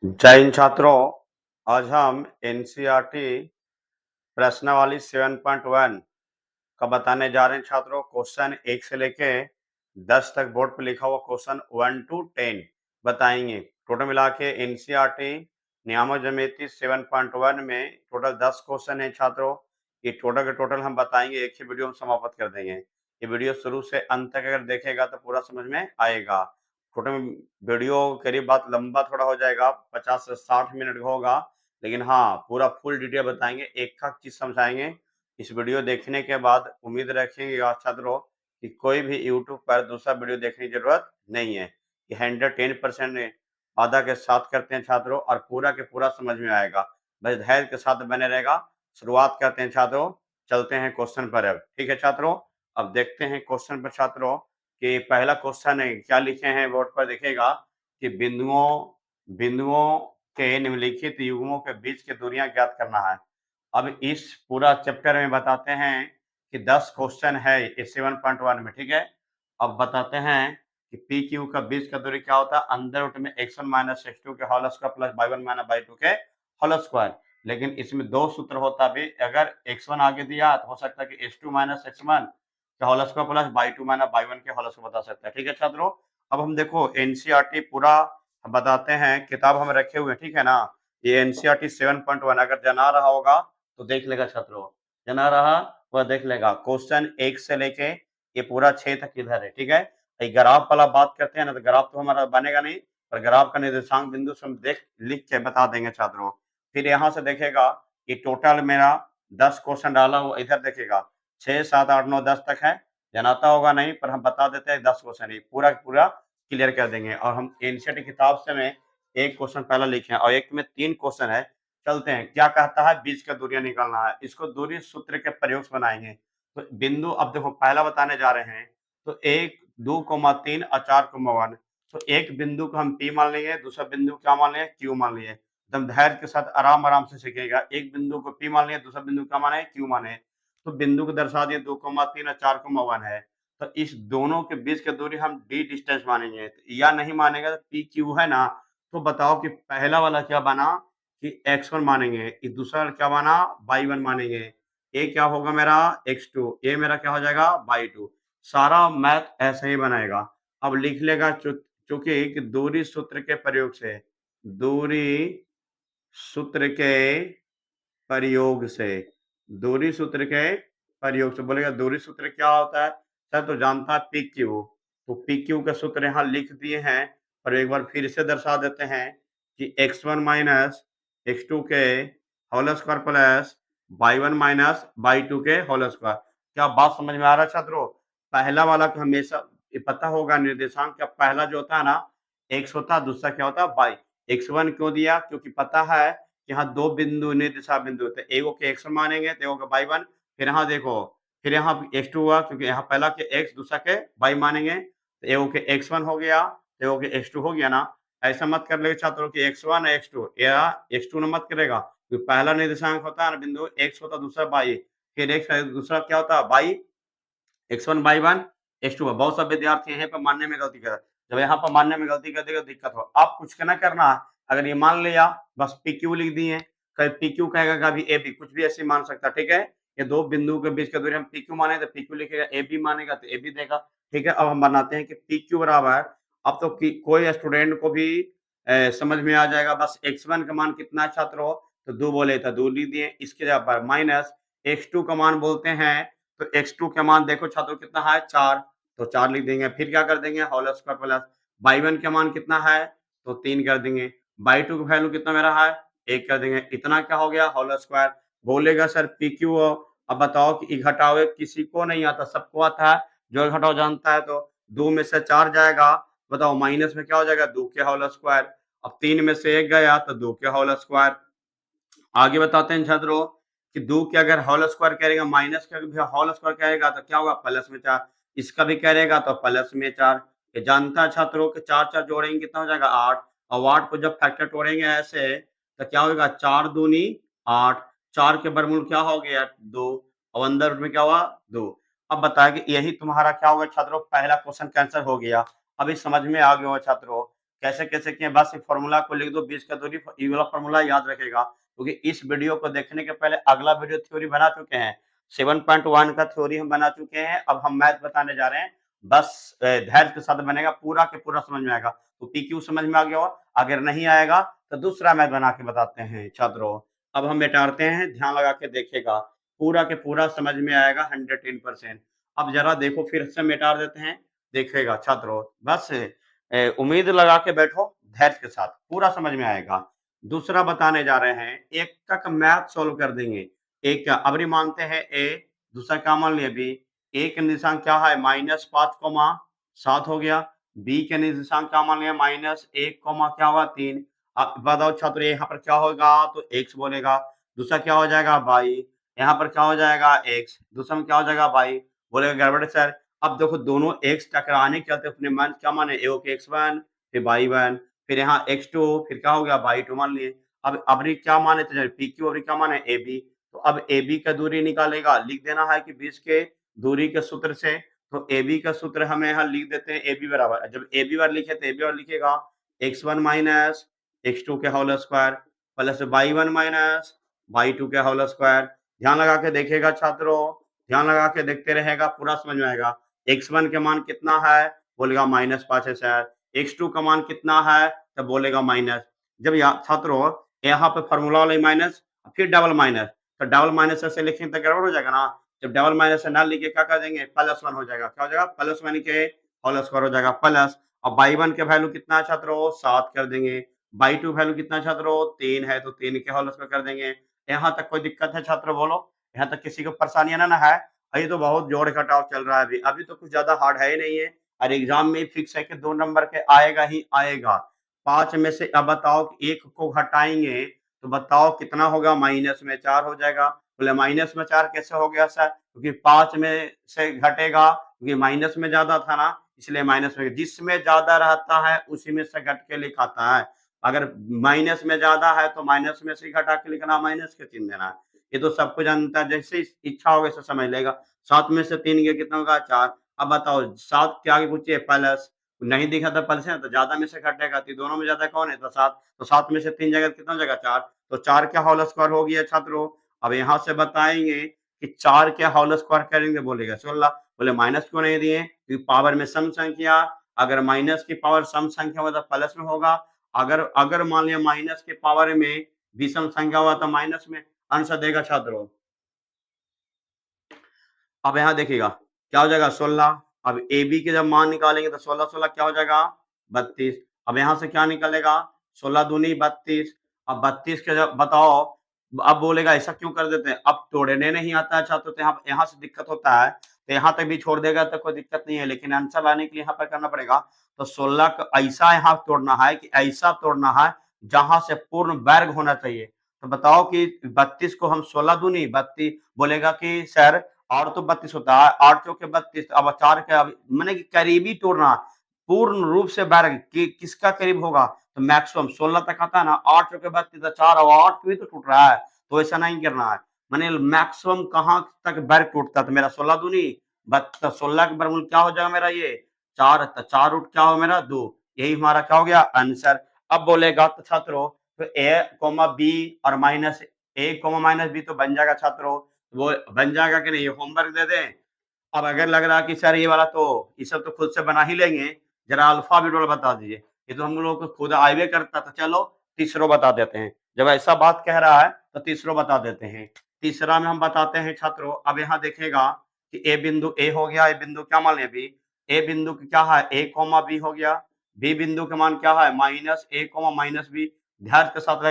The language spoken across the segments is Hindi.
जय हिंद छात्रों। आज हम एनसीईआरटी प्रश्नावली 7.1 का बताने जा रहे हैं छात्रों। क्वेश्चन 1 से लेके 10 तक बोर्ड पर लिखा हुआ क्वेश्चन 1 to 10 बताएंगे। टोटल मिला के एनसीईआरटी नियामक ज्यामिति 7.1 में टोटल 10 क्वेश्चन है छात्रों। ये टोटल के टोटल हम बताएंगे, एक ही वीडियो में समाप्त कर देंगे। ये वीडियो शुरू से अंत तक अगर देखेगा तो पूरा समझ में आएगा। टोटल वीडियो करीब बात लंबा थोड़ा हो जाएगा, 50 से 60 मिनट का होगा, लेकिन हाँ पूरा फुल डिटेल बताएंगे, एक चीज समझाएंगे। इस वीडियो देखने के बाद उम्मीद रखेंगे छात्रों कि कोई भी यूट्यूब पर दूसरा वीडियो देखने की जरूरत नहीं है। ये 110% वादा के साथ करते हैं छात्रों, और पूरा के पूरा समझ में आएगा। बस धैर्य के साथ बने रहेगा। शुरुआत करते हैं छात्रों, चलते हैं क्वेश्चन पर। अब ठीक है छात्रों, अब देखते हैं क्वेश्चन पर छात्रों कि पहला क्वेश्चन है क्या लिखे हैं बोर्ड पर। देखिएगा कि बिंदुओं के निम्नलिखित युग्मों के बीच की दूरियां ज्ञात करना है। अब इस पूरा चैप्टर में बताते हैं कि 10 क्वेश्चन है इस 7.1 में, ठीक है। अब बताते हैं कि पी क्यू का बीच का दूरी क्या होता है, अंडर रूट में x1 माइनस x2 के whole square plus y1 minus y2 के होल स्क्वायर। लेकिन इसमें दो सूत्र होता भी, अगर x1 आगे दिया तो हो सकता है कि x2 माइनस x1 के whole square plus y2 minus y1 के होल स्क्वायर बता सकता है, ठीक है छात्रों। अब हम देखो एनसीईआरटी पूरा बताते हैं, किताब हम रखे हुए हैं, ठीक है ना। ये एनसीईआरटी 7.1 अगर जना रहा होगा तो देख लेगा छात्रों, जना रहा वह देख लेगा। क्वेश्चन 1 से लेके ये पूरा 6 तक इधर है, ठीक है। ग्राफ वाला बात करते हैं ना, तो ग्राफ तो हमारा बनेगा नहीं, पर ग्राफ का निर्देशांक बिंदु से हम देख लिख के बता देंगे छात्रों। फिर यहाँ से देखेगा कि टोटल मेरा 10 क्वेश्चन डाला हुआ, इधर देखेगा 6 7 8 9 10 तक है। जनाता होगा नहीं, पर हम बता देते हैं 10 क्वेश्चन ही पूरा पूरा क्लियर कर देंगे। और हम एनसीईआरटी किताब से में एक क्वेश्चन पहला लिखे हैं और एक में 3 क्वेश्चन है। चलते हैं, क्या कहता है, बीच का दूरियां निकालना है। इसको दूरी सूत्र के प्रयोग से बनाएंगे। तो बिंदु अब देखो पहला बताने जा रहे हैं, तो 1 2,3 और 4,1। तो एक बिंदु को हम P मान लेंगे, दूसरा बिंदु क्या मान लेंगे, Q मान लिए। एकदम धैर्य के साथ आराम आराम से सीखेगा। एक बिंदु को P मान लिया, दूसरा बिंदु क्या माने, Q माने। तो बिंदु को दर्शा दिए 2,3 और 4,1 है। तो इस दोनों के बीच की दूरी हम D डिस्टेंस मानेंगे, या नहीं मानेगा तो PQ है ना। तो बताओ कि पहला वाला क्या बना कि x1 मानेंगे, ये दूसरा क्या माना, y1 मानेंगे। ये क्या होगा मेरा x2, ये मेरा क्या हो जाएगा y2। सारा मैथ ऐसे ही बनाएगा। अब लिख लेगा चूंकि कि दूरी सूत्र के प्रयोग से, दूरी सूत्र के प्रयोग से, दूरी सूत्र के प्रयोग से बोलेगा दूरी सूत्र क्या होता है। सर तो जानता है पी क्यू, तो पी क्यू का सूत्र यहाँ लिख दिए हैं, और एक बार फिर से दर्शा देते हैं कि x1 माइनस x2 के whole square plus y1 minus y2 के होल स्क्वायर। क्या बात समझ में आ रहा है छात्रों। पहला वाला को हमेशा ये पता होगा, निर्देशांक का पहला जो होता है ना x होता है, दूसरा क्या होता है y। x1 क्यों दिया, क्योंकि पता है यहाँ दो बिंदु निर्दिशा बिंदु थे, एगो के x1 मानेंगे तो एगो के y1। फिर यहाँ देखो, फिर यहाँ x2 हुआ, क्योंकि यहाँ पहला के x दूसरा के y मानेंगे, तो एगो के x1 हो गया तो एगो के x2 हो गया ना। ऐसा मत कर लेगा छात्रों की x1 x2 या x2 न मत करेगा, क्योंकि पहला निर्देशांक होता है ना बिंदु x होता, दूसरा y, फिर x दूसरा क्या होता है y, x1 y1 x2। बहुत सब विद्यार्थी यहाँ पर मानने में गलती कर, जब यहाँ पर मानने में गलती कर देगा दिक्कत हो। आप कुछ ना करना है, अगर ये मान लिया बस PQ लिख दिए, कभी PQ कहेगा कभी AB, कुछ भी ऐसे मान सकता, ठीक है। ये दो बिंदु के बीच का दूरी हम PQ माने तो PQ लिखेगा, AB मानेगा तो AB देगा, ठीक है। अब हम बनाते हैं कि PQ बराबर, अब तो कोई स्टूडेंट को भी समझ में आ जाएगा। बस x1 का मान कितना है छात्रों, तो 2 बोले तो 2 लिख दिए, इसके जगह माइनस x2 का मान बोलते हैं, तो x2 का मान देखो छात्रों कितना है 4, तो 4 लिख देंगे। फिर क्या कर देंगे होल स्क्वायर प्लस y1 का मान कितना है, तो 3 कर देंगे। y2 का वैल्यू कितना मेरा है 1 कर देंगे। इतना क्या हो गया होल स्क्वायर। बोलेगा सर PQ, अब बताओ कि घटाओ किसी को नहीं आता, सबको आता है। जो घटाओ जानता है, तो 2 में से 4 जाएगा, बताओ माइनस में क्या हो जाएगा 2 के होल स्क्वायर। अब 3 में से 1 गया तो 2 के होल स्क्वायर। आगे बताते हैं छात्रों कि 2 के अगर होल स्क्वायर करेगा, माइनस का भी होल स्क्वायर करेगा तो क्या होगा प्लस में 4, इसका भी करेगा तो प्लस में 4। ये जानता है छात्रों कि 4 4 जोड़ेंगे कितना हो जाएगा 8, और 8 को जब फैक्टर तोड़ेंगे ऐसे तो क्या होगा 4 दूनी 8, 4 के वर्गमूल क्या हो गया 2, और अंदर रूट में क्या हुआ 2। अब बताया कि यही तुम्हारा क्या होगा छात्रों, पहला क्वेश्चन कैंसिल हो गया। अभी समझ में आ गया होगा छात्रों कैसे कैसे किए बस फॉर्मूला को लिख दो, बीच का दूरी, ये वाला फॉर्मूला याद रखेगा, क्योंकि इस वीडियो को देखने के पहले अगला वीडियो थ्योरी बना चुके हैं, 7.1 का थ्योरी हम बना चुके हैं। अब हम मैथ बताने जा रहे हैं, बस धैर्य के साथ बनेगा, पूरा के पूरा समझ में आएगा। तो PQ समझ में आ गया हो, अगर नहीं आएगा तो दूसरा मैथ बना के बताते हैं छात्रों। अब हम मिटाते हैं, ध्यान लगा के देखिएगा, पूरा के पूरा समझ में आएगा 110%। अब जरा देखो, फिर से मिटा देते हैं, देखिएगा छात्रों, बस उम्मीद लगा के बैठो, धैर्य के साथ पूरा समझ में आएगा। दूसरा बताने जा रहे हैं, एक तक मैथ सोल्व कर देंगे। एक का अबरी मानते हैं ए, दूसरा क्या मान लिया बी। ए के निशान क्या है -5,7 हो गया, बी के निशान क्या मान लिया -1, क्या हुआ 3। अब बताओ छात्र, यहाँ पर क्या होगा, तो x बोलेगा, दूसरा क्या हो जाएगा y, यहाँ पर क्या हो जाएगा x, दूसरा में क्या हो जाएगा y, बोलेगा गड़बड़ है सर। अब देखो दोनों x टकराने के चलते अपने मान क्या माने, x1 फिर y1, फिर यहाँ x2, फिर क्या हो गया y2 मान लिए। अब अबरी क्या माने थे PQ, अबरी क्या माने AB, तो अब AB का दूरी निकालेगा, लिख देना है कि बीच के दूरी के सूत्र से, तो AB का सूत्र हमें यहाँ लिख देते हैं, AB बराबर, जब AB बार लिखे तो AB बार लिखेगा x1 माइनस x2 के whole square plus y1 minus y2 के होल स्क्वायर। ध्यान लगा के देखिएगा छात्रों, ध्यान लगा के देखते रहेगा, पूरा समझ में आएगा। x1 के मान कितना है, बोलेगा -5 है सर। x2 का मान कितना है, तो बोलेगा माइनस। जब छात्रों यहाँ पे फॉर्मूला वाले माइनस, फिर डबल माइनस, तो डबल माइनस ऐसे लिखेंगे तो गड़बड़ हो जाएगा ना। जब डबल माइनस से ना लिखे क्या कर देंगे, +1 हो जाएगा, क्या हो जाएगा, +1 के होल स्क्वायर हो जाएगा प्लस। अब y1 के वैल्यू कितना है छात्रों, 7 कर देंगे। y2 वैल्यू कितना छात्रों, 3 है, तो 3 के होल स्क्वायर कर देंगे। यहाँ तक कोई दिक्कत है छात्रों, बोलो, यहाँ तक किसी को परेशानी ना है। अभी तो बहुत जोड़ घटाव चल रहा है, अभी तो कुछ ज्यादा हार्ड है ही नहीं है, और एग्जाम में फिक्स है कि 2 नंबर के आएगा ही आएगा। 5 में से अब बताओ कि 1 को घटाएंगे तो बताओ कितना होगा, -4 हो जाएगा। बोले -4 कैसे हो गया सर, क्योंकि 5 में से घटेगा, क्योंकि माइनस में ज्यादा था ना, इसलिए माइनस में, जिसमें ज्यादा रहता है उसी में से घट के लिखाता है। अगर माइनस में ज्यादा है तो माइनस में से घटा के लिखना, माइनस के चिन्ह देना है। ये तो सबको जानता है, जैसे इच्छा होगा ऐसे समझ लेगा। 7 में से 3 गया, कितना होगा 4। अब बताओ 7 के आगे पूछिए प्लस, नहीं दिखा था प्लस है तो ज्यादा में से घटेगा, तो दोनों में ज्यादा कौन है, तो 7, तो 7 में से 3 जगह कितना हो जाएगा 4, तो 4 का होल स्क्वायर हो गया छात्रों। अब यहाँ से बताएंगे कि 4 के होल स्क्वायर करेंगे, बोलेगा 16। बोले माइनस क्यों नहीं दिए, क्योंकि पावर में सम संख्या, अगर माइनस की पावर सम संख्या होगा तो प्लस में होगा, अगर अगर मान लिया माइनस के पावर में विषम संख्या हुआ तो माइनस में आंसर देगा छात्रों। अब यहाँ देखिएगा क्या हो जाएगा 16। अब ए बी के जब मान निकालेंगे तो 16 16 क्या हो जाएगा 32। अब यहाँ से क्या निकलेगा 16 दूनी 32। अब 32 के जब बताओ, अब बोलेगा ऐसा क्यों कर देते हैं, अब तोड़ने नहीं आता है छात्र, तो यहाँ से दिक्कत होता है, तो यहाँ तक भी छोड़ देगा तो कोई दिक्कत नहीं है, लेकिन आंसर लाने के लिए यहाँ पर करना पड़ेगा। तो 16 का ऐसा यहाँ तोड़ना है कि ऐसा तोड़ना है जहां से पूर्ण वर्ग होना चाहिए। तो बताओ कि 32 को हम 16 दूनी 32, बोलेगा कि सर और तो 32 होता है, 8 चौके 32, अब 4 के मैंने कि करीबी तोड़ना, पूर्ण रूप से वर्ग किसका करीब होगा, तो मैक्सिमम 16 तक आता है ना, 8 चौके 32, 4 और 8 भी तो टूट रहा है, तो ऐसा नहीं करना है। मैंने मैक्सिमम कहाँ तक वर्ग टूटता, तो मेरा 16 दूनी 16 के वर्गमूल क्या हो जाएगा मेरा, ये 4, 4 रूट क्या हो मेरा 2, यही हमारा क्या हो गया आंसर। अब बोलेगा तो छात्रों, तो ए कोमा बी और माइनस ए कोमा माइनस बी तो बन जाएगा छात्रों, वो बन जाएगा कि नहीं, होमवर्क दे दें। अब अगर लग रहा है कि सर ये वाला तो ये सब तो खुद से बना ही लेंगे, जरा अल्फा बीटा बता दीजिए, ये तो हम लोग को खुद आइवे करता, तो चलो तीसरा बता देते हैं। जब ऐसा बात कह रहा है तो तीसरा बता देते हैं। तीसरा में हम बताते हैं छात्रों, अब यहाँ देखेगा कि ए बिंदु ए हो गया, ए बिंदु क्या मान लिया बी, ए बिंदु क्या है ए कोमा बी हो गया, बी बिंदु का मान क्या है -a, -b। ध्यान के साथ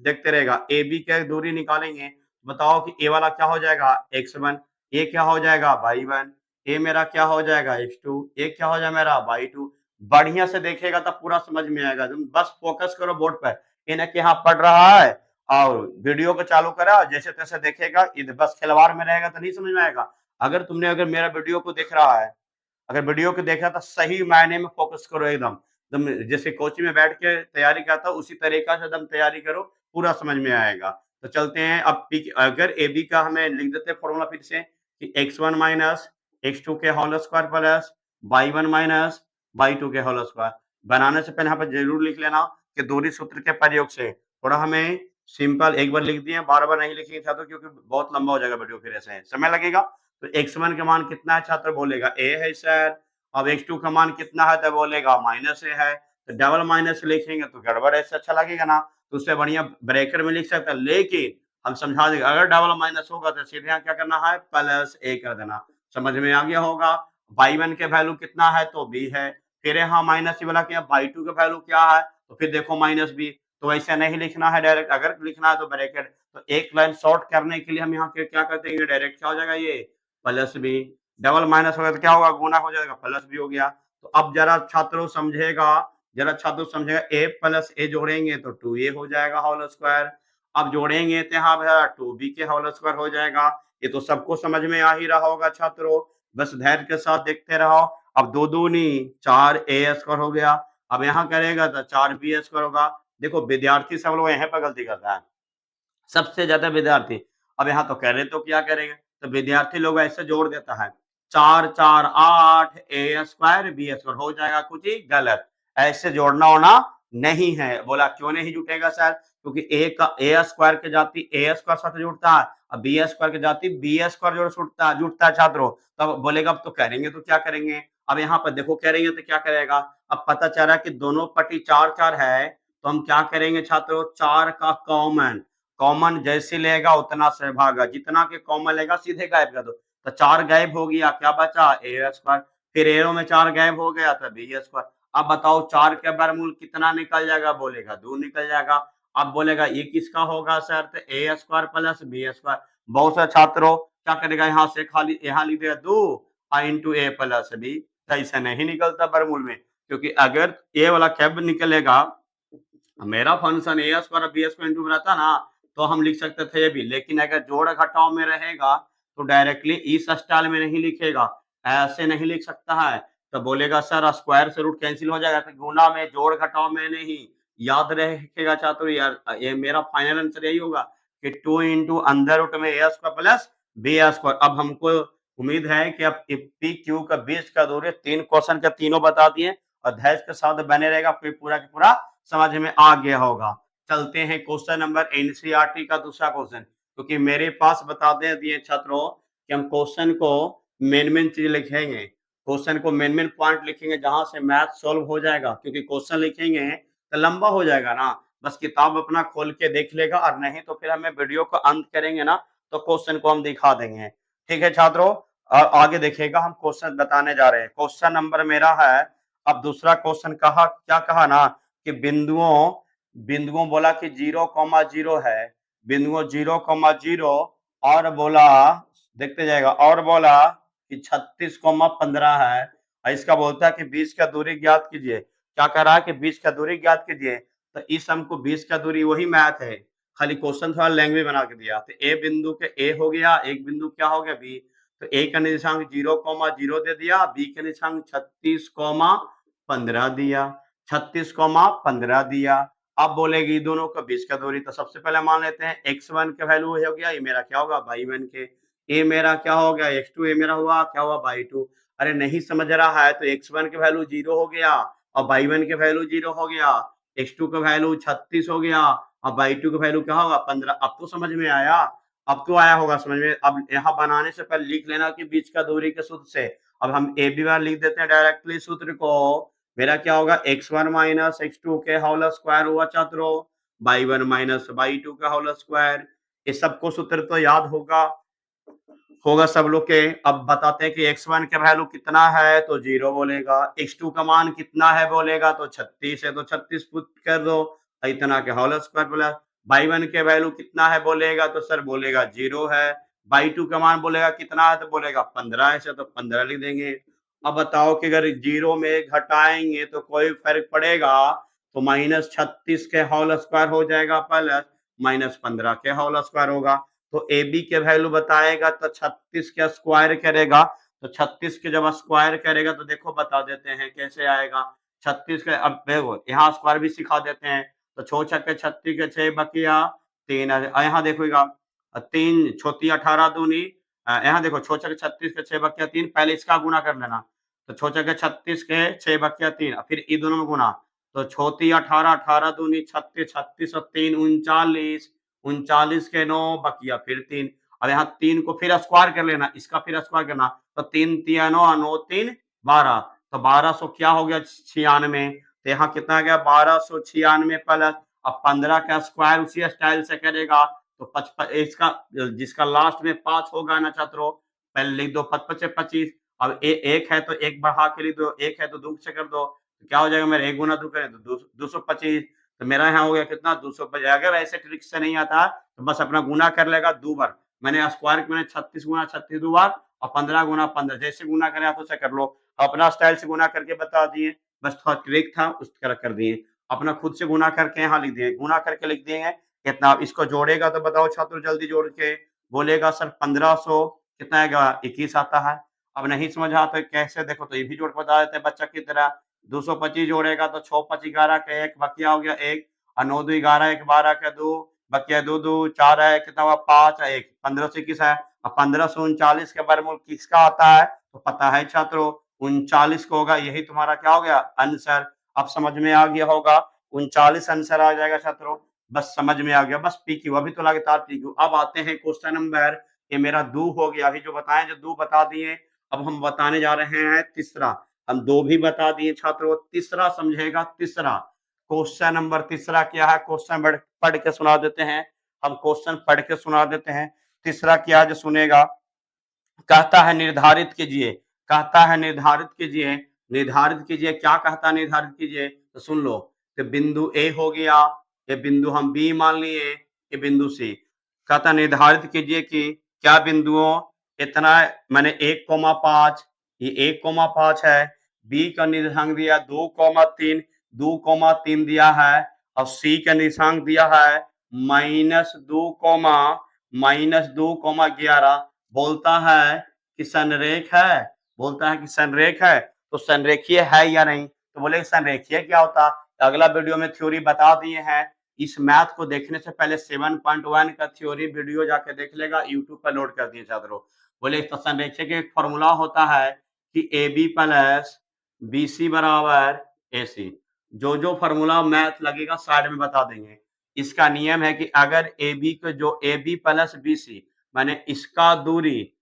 देखते रहेगा, ए बी की दूरी निकालेंगे, बताओ कि ए वाला क्या हो जाएगा x1, ए क्या हो जाएगा y1, ए मेरा क्या हो जाएगा x2, ए क्या हो जाएगा मेरा y2। बढ़िया से देखेगा तो पूरा समझ में आएगा, तुम बस फोकस करो बोर्ड पर, इन्हें यहाँ पढ़ रहा है और वीडियो को चालू करा जैसे तैसे देखेगा, बस खिलवाड़ में रहेगा तो नहीं समझ में आएगा। अगर मेरा वीडियो को देख रहा है, अगर वीडियो को देखा तो सही मायने में फोकस करो, एकदम जैसे कोचिंग में बैठ के तैयारी करता उसी तरीका से एकदम तैयारी करो, पूरा समझ में आएगा। तो चलते हैं अब अगर ए बी का हमें लिख देते हैं फॉर्मूला फिर से कि x1 माइनस x2 के whole square plus y1 minus y2 के होल स्क्वायर। बनाने से पहले यहाँ पर जरूर लिख लेना कि दूरी सूत्र के प्रयोग से। थोड़ा हमें सिंपल एक बार लिख दिए, बार-बार नहीं लिखेंगे छात्र क्योंकि बहुत लंबा हो जाएगा वीडियो, फिर ऐसे समय लगेगा। तो x1 का मान कितना है छात्र? बोलेगा a है सर। अब x2 का मान कितना है? तो बोलेगा -a है। तो डबल माइनस लिखेंगे तो गड़बड़ है, इससे अच्छा लगेगा ना? तो उससे बढ़िया ब्रैकेट में लिख सकता है, लेकिन हम समझा देंगे अगर डबल माइनस होगा तो सीधे यहाँ क्या करना है? +a कर देना। समझ में आ गया होगा? y1 के वैल्यू कितना है? तो b है। फिर यहाँ माइनस वाला क्या? y2 का वैल्यू क्या है? तो फिर देखो -b। तो ऐसे नहीं लिखना है डायरेक्ट, अगर लिखना है तो ब्रैकेट। तो एक लाइन शॉर्ट करने के लिए हम यहाँ क्या कर देंगे? डायरेक्ट क्या हो जाएगा ये? +b। डबल माइनस होगा तो क्या होगा? गुना हो जाएगा, +b हो गया। तो अब जरा छात्रों समझेगा, a प्लस a जोड़ेंगे तो 2a हो जाएगा होल स्क्वायर। अब जोड़ेंगे तो यहाँ 2b के होल स्क्वायर हो जाएगा। ये तो सबको समझ में आ ही रहा होगा छात्रों, बस धैर्य के साथ देखते रहो। अब 2 दूनी 4a स्क्वायर हो गया। अब यहाँ करेगा तो 4b स्क्वायर होगा। देखो विद्यार्थी सब लोग यहाँ पर गलती करता है, सबसे ज्यादा विद्यार्थी। अब यहाँ तो कह रहे तो क्या करेंगे? तो विद्यार्थी लोग ऐसे जोड़ देता है, 4 4 8 a स्क्वायर b स्क्वायर हो जाएगा, कुछ ही गलत। ऐसे जोड़ना होना नहीं है। बोला क्यों नहीं जुटेगा सर? क्योंकि a का a स्क्वायर के जाति a स्क्वायर साथ जुड़ता है, अब b स्क्वायर के जाति b स्क्वायर जोड़ जुटता है छात्रों। तब बोलेगा अब तो करेंगे तो क्या करेंगे? अब यहाँ पर देखो करेंगे तो क्या करेगा? अब पता चल रहा है कि दोनों पट्टी 4 4 है, तो हम क्या करेंगे छात्रों? 4 का कॉमन जैसे लेगा उतना से भागा, जितना के कॉमन लेगा सीधे गायब कर दो। तो 4 गायब हो गया, क्या बचा? a square. फिर एरो में 4 गायब हो गया तो b स्क्वायर। अब बताओ 4 के वर्गमूल कितना निकल जाएगा? बोलेगा 2 निकल जाएगा। अब बोलेगा ये किसका होगा सर? तो a square plus b square. बहुत से छात्रों क्या करेगा? यहाँ से खाली यहाँ लिख देगा 2 इंटू a प्लस b। तो ऐसे नहीं निकलता वर्गमूल में, क्योंकि अगर a वाला कैब निकलेगा, मेरा फंक्शन a स्क्वायर और b स्क्वायर इंटू में रहता ना, तो हम लिख सकते थे ये भी। लेकिन अगर जोड़ घटाव में रहेगा तो डायरेक्टली इस स्टाइल में नहीं लिखेगा, ऐसे नहीं लिख सकता है। तो बोलेगा सर स्क्वायर से रूट कैंसिल हो जाएगा, तो गुना में जोड़ घटाव में नहीं। याद रखेगा छात्रों, यार ये मेरा फाइनल आंसर यही होगा कि 2 इंटू अंदर रूट में a square plus b square. अब हमको उम्मीद है कि अब पी क्यू का बीच का दूरी 3 क्वेश्चन का तीनों बता दिए और धैर्य के साथ बने रहेगा, फिर पूरा का पूरा समझ में आ गया होगा। चलते हैं क्वेश्चन नंबर एनसीईआरटी का दूसरा क्वेश्चन, क्योंकि मेरे पास बता दे दिए छात्रों कि हम क्वेश्चन को मेन चीज लिखेंगे, क्वेश्चन को मेन पॉइंट लिखेंगे जहां से मैथ सॉल्व हो जाएगा। क्योंकि क्वेश्चन लिखेंगे तो लंबा हो जाएगा ना, बस किताब अपना खोल के देख लेगा, और नहीं तो फिर हमें वीडियो का अंत करेंगे ना तो क्वेश्चन को हम दिखा देंगे। ठीक है छात्रों, आगे देखिएगा, हम क्वेश्चन बताने जा रहे हैं। क्वेश्चन नंबर मेरा है, अब दूसरा क्वेश्चन कहा, क्या कहा ना कि बिंदुओं बिंदुओं बोला कि 0,0 है, बिंदुओं 0,0 और बोला, देखते जाएगा, और बोला कि 36,15 है, और इसका बोलता है कि 20 का दूरी ज्ञात कीजिए। क्या कह रहा है कि 20 का दूरी ज्ञात कीजिए। तो इस हमको 20 का दूरी वही मैथ है, खाली क्वेश्चन थोड़ा लैंग्वेज बना के दिया। तो ए बिंदु के ए हो गया, एक बिंदु क्या हो गया बी। तो ए का निर्देशांक 0,0 दे दिया, बी का निर्देशांक 36,15 दिया, 36,15 दिया। अब बोलेगी दोनों का 20 का दूरी। तो सबसे पहले मान लेते हैं x1 का वैल्यू हो गया, ये मेरा क्या होगा? y1 के। ए मेरा क्या हो गया? x2। ए मेरा हुआ क्या हुआ? y2। अरे नहीं समझ रहा है तो x1 के वैल्यू 0 हो गया और y1 के वैल्यू 0 हो गया, x2 का वैल्यू 36 हो गया और y2 का वैल्यू क्या होगा? 15। अब तो समझ में आया, अब तो आया होगा समझ में। अब यहाँ बनाने से पहले लिख लेना कि बीच का दूरी के सूत्र से। अब हम ए बी बार लिख देते हैं डायरेक्टली सूत्र को। मेरा क्या होगा? x1 माइनस x2 के होल स्क्वायर हुआ छात्रों, y1 माइनस y2 का होल स्क्वायर। ये सबको सूत्र तो याद होगा सब लोग के। अब बताते हैं कि x1 का वैल्यू कितना है, तो 0 बोलेगा। x2 का मान कितना है बोलेगा, तो 36 है, तो 36 पुट कर दो, इतना के होल स्क्वायर प्लस। y1 के वैल्यू कितना है बोलेगा, तो सर बोलेगा 0 है। y2 का मान बोलेगा कितना है, तो बोलेगा 15 है, तो 15 लिख देंगे। अब बताओ कि अगर 0 में घटाएंगे तो कोई फर्क पड़ेगा, तो -36 के होल स्क्वायर हो जाएगा प्लस -15 के होल स्क्वायर होगा। तो ए बी के वैल्यू बताएगा तो 36 के स्क्वायर करेगा, तो 36 के जब स्क्वायर करेगा तो देखो बता देते हैं कैसे आएगा। 36 के, अब देखो यहाँ स्क्वायर भी सिखा देते हैं। तो 6 छक्के 36 के 6 बकिया 3, यहाँ देखोगा 3 छोटी 18 दूनी, यहाँ देखो 6 छक्के 36 के 6 बकिया 3, पहले इसका गुना कर लेना। तो छो छके 36 के 6 बकिया 3 फिर ई दोनों में गुना तो छोती 18 18 दूनी 36 36 और 3 39 39 के 9 बकिया फिर 3 अब यहाँ 3 को फिर स्क्वायर कर लेना इसका फिर स्क्वायर करना तो 3 3 9 9 3 12 तो 1200 क्या हो गया 96 तो यहाँ कितना गया 1296 प्लस अब 15 का स्क्वायर उसी स्टाइल से करेगा तो 55 इसका जिसका लास्ट में 5 होगा ना छात्रों पहले लिख दो 5 5 25 अब एक है तो एक बढ़ा के लिख दो एक है तो दो से कर दो तो क्या हो जाएगा मेरा एक गुना दो करें तो 225 तो मेरा यहाँ हो गया कितना 225 अगर ऐसे ट्रिक से नहीं आता तो बस अपना गुना कर लेगा 2 बार मैंने स्क्वायर मैंने 36 गुना 36 2 बार और 15 गुना 15 जैसे गुना करें आप उसे कर लो अपना स्टाइल से गुना करके बता दिए बस थोड़ा ट्रिक था उस तरह कर दिए अपना खुद से गुना करके यहाँ लिख दिए गुना करके लिख दिए कितना आप इसको जोड़ेगा तो बताओ छात्र जल्दी जोड़ के बोलेगा सर 1500 कितना आएगा 21 आता है अब नहीं समझ आता कैसे देखो तो ये भी जोड़ के बता देते हैं बच्चा की तरह 225 जोड़ेगा तो 6 5 11 का 1 बकिया हो गया 1 और 9 2 11 1 12 का 2 बकिया 2 2 4 है कितना हुआ 5 है 1 15 से किस है अब 1539 के वर्गमूल किसका आता है तो पता है छात्रों 39 को होगा यही तुम्हारा क्या हो गया आंसर अब समझ में आ गया होगा 39 आंसर आ जाएगा छात्रों बस समझ में आ गया बस PQ अभी तो लगातार PQ अब आते हैं क्वेश्चन नंबर ये मेरा 2 हो गया अभी जो बताएं जो 2 बता दिए अब हम बताने जा रहे हैं तीसरा हम 2 भी बता दिए छात्रों तीसरा समझेगा तीसरा क्वेश्चन नंबर तीसरा क्या है क्वेश्चन पढ़ के सुना देते हैं हम क्वेश्चन पढ़ के सुना देते हैं तीसरा क्या जो सुनेगा कहता है निर्धारित कीजिए कहता है निर्धारित कीजिए क्या कहता है निर्धारित कीजिए तो सुन लो तो बिंदु ए हो गया ये बिंदु हम बी मान लिए ये बिंदु सी कहता निर्धारित कीजिए कि क्या बिंदुओं इतना मैंने 1,5 ये 1,5 है बी का निर्देशांक दिया 2,3 2,3 दिया है और सी का निर्देशांक दिया है -2,11 बोलता है कि संरेख है बोलता है कि संरेख है तो संरेखीय है या नहीं तो बोले संरेखीय क्या होता अगला वीडियो में थ्योरी बता दिए हैं इस मैथ को देखने से पहले 7.1 का थ्योरी वीडियो जाके देख लेगा यूट्यूब पर लोड कर दिए छात्रों बोले तो संरेखीय के फॉर्मूला होता है कि AB प्लस BC बराबर AC जो फॉर्मूला मैथ लगेगा साइड में बता देंगे इसका नियम है कि अगर AB को जो AB प्लस BC माने इसका दूरी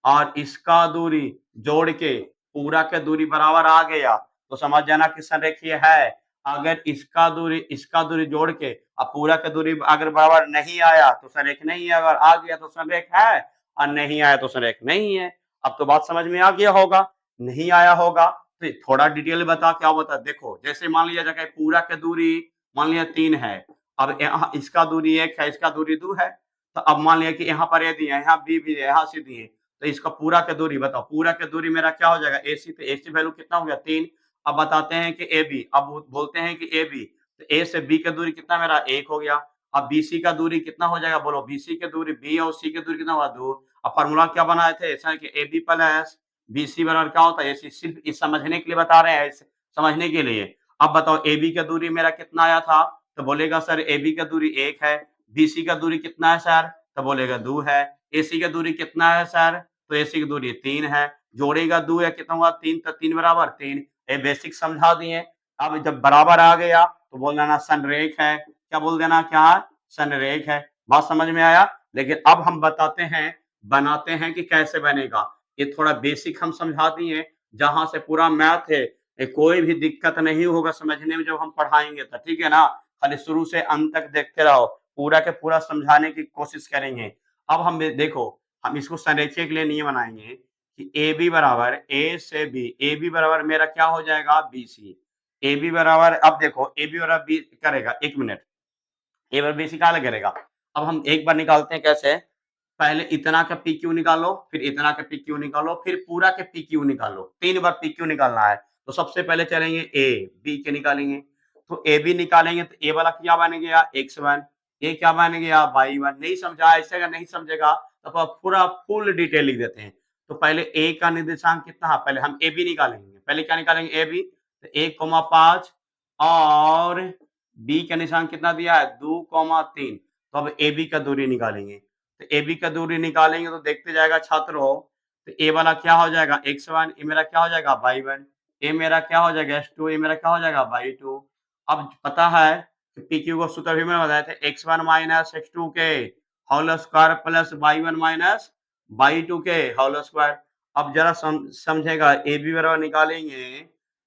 और इसका दूरी जोड़ के पूरा के दूरी बराबर आ गया तो समझ जाना कि संरेखीय है अगर इसका दूरी जोड़ के अब पूरा का दूरी अगर बराबर नहीं आया तो संरेख नहीं है अगर आ गया तो संरेख है और नहीं आया तो संरेख नहीं है अब तो बात समझ में आ गया होगा नहीं आया होगा तो थोड़ा डिटेल बता क्या बता देखो जैसे मान लिया जाए पूरा का दूरी मान लिया 3 है अब यहाँ इसका दूरी 1 है इसका दूरी 2 है तो अब मान लिया कि यहाँ पर ए दिए यहाँ बी भी है यहाँ सी दिए तो इसका पूरा का दूरी बताओ पूरा का दूरी मेरा क्या हो जाएगा AC तो AC वैल्यू कितना हो गया 3 अब बताते हैं कि AB अब बोलते हैं कि AB तो A से B का दूरी कितना मेरा 1 हो गया अब BC का दूरी कितना हो जाएगा बोलो BC की दूरी B और C की दूरी कितना हुआ 2 अब फॉर्मूला क्या बनाए थे ऐसा है कि AB प्लस BC बराबर क्या होता है AC सिर्फ इस समझने के लिए बता रहे हैं समझने के लिए अब बताओ AB का दूरी मेरा कितना आया था तो बोलेगा सर AB का दूरी 1 है BC का दूरी कितना है सर तो बोलेगा 2 है AC का दूरी कितना है सर तो AC की दूरी 3 है जोड़ेगा 2 या कितना हुआ 3 तो 3 बराबर 3 ये बेसिक समझा दिए अब जब बराबर आ गया तो बोल देना संरेख है क्या बोल देना क्या संरेख है बात समझ में आया लेकिन अब हम बताते हैं बनाते हैं कि कैसे बनेगा ये थोड़ा बेसिक हम समझा दिए जहां से पूरा मैथ है कोई भी दिक्कत नहीं होगा समझने में जब हम पढ़ाएंगे तो ठीक है ना खाली शुरू से अंत तक देखते रहो पूरा के पूरा समझाने की कोशिश करेंगे अब हम देखो हम इसको संरेखीय के लिए नियम बनाएंगे कि AB बराबर A से B AB बराबर मेरा क्या हो जाएगा BC AB बराबर अब देखो AB बराबर B करेगा 1 मिनट A बराबर BC कहाँ करेगा अब हम एक बार निकालते हैं कैसे पहले इतना का PQ निकालो फिर इतना का PQ निकालो फिर पूरा के PQ निकालो 3 बार PQ निकालना है तो सबसे पहले चलेंगे A B के निकालेंगे तो AB निकालेंगे तो A वाला क्या बन गया X1 ये क्या बन गया Y1 नहीं समझा ऐसे अगर नहीं समझेगा तो पूरा फुल डिटेल लिख देते हैं तो पहले A का निर्देशांक कितना है पहले हम AB निकालेंगे पहले क्या निकालेंगे AB तो 1,5 और B का निर्देशांक कितना दिया है 2,3 तो अब AB का दूरी निकालेंगे तो AB का दूरी निकालेंगे तो देखते जाएगा छात्रों तो ए वाला क्या हो जाएगा x1, ए मेरा क्या हो जाएगा y1, ए मेरा क्या हो जाएगा x2, ए मेरा क्या हो जाएगा y2। अब पता है कि PQ को सूत्र भी मैंने बताया था x1 माइनस x2 के whole square plus y1 minus y2 के होल स्क्वायर। अब जरा समझेगा ए बी बराबर निकालेंगे,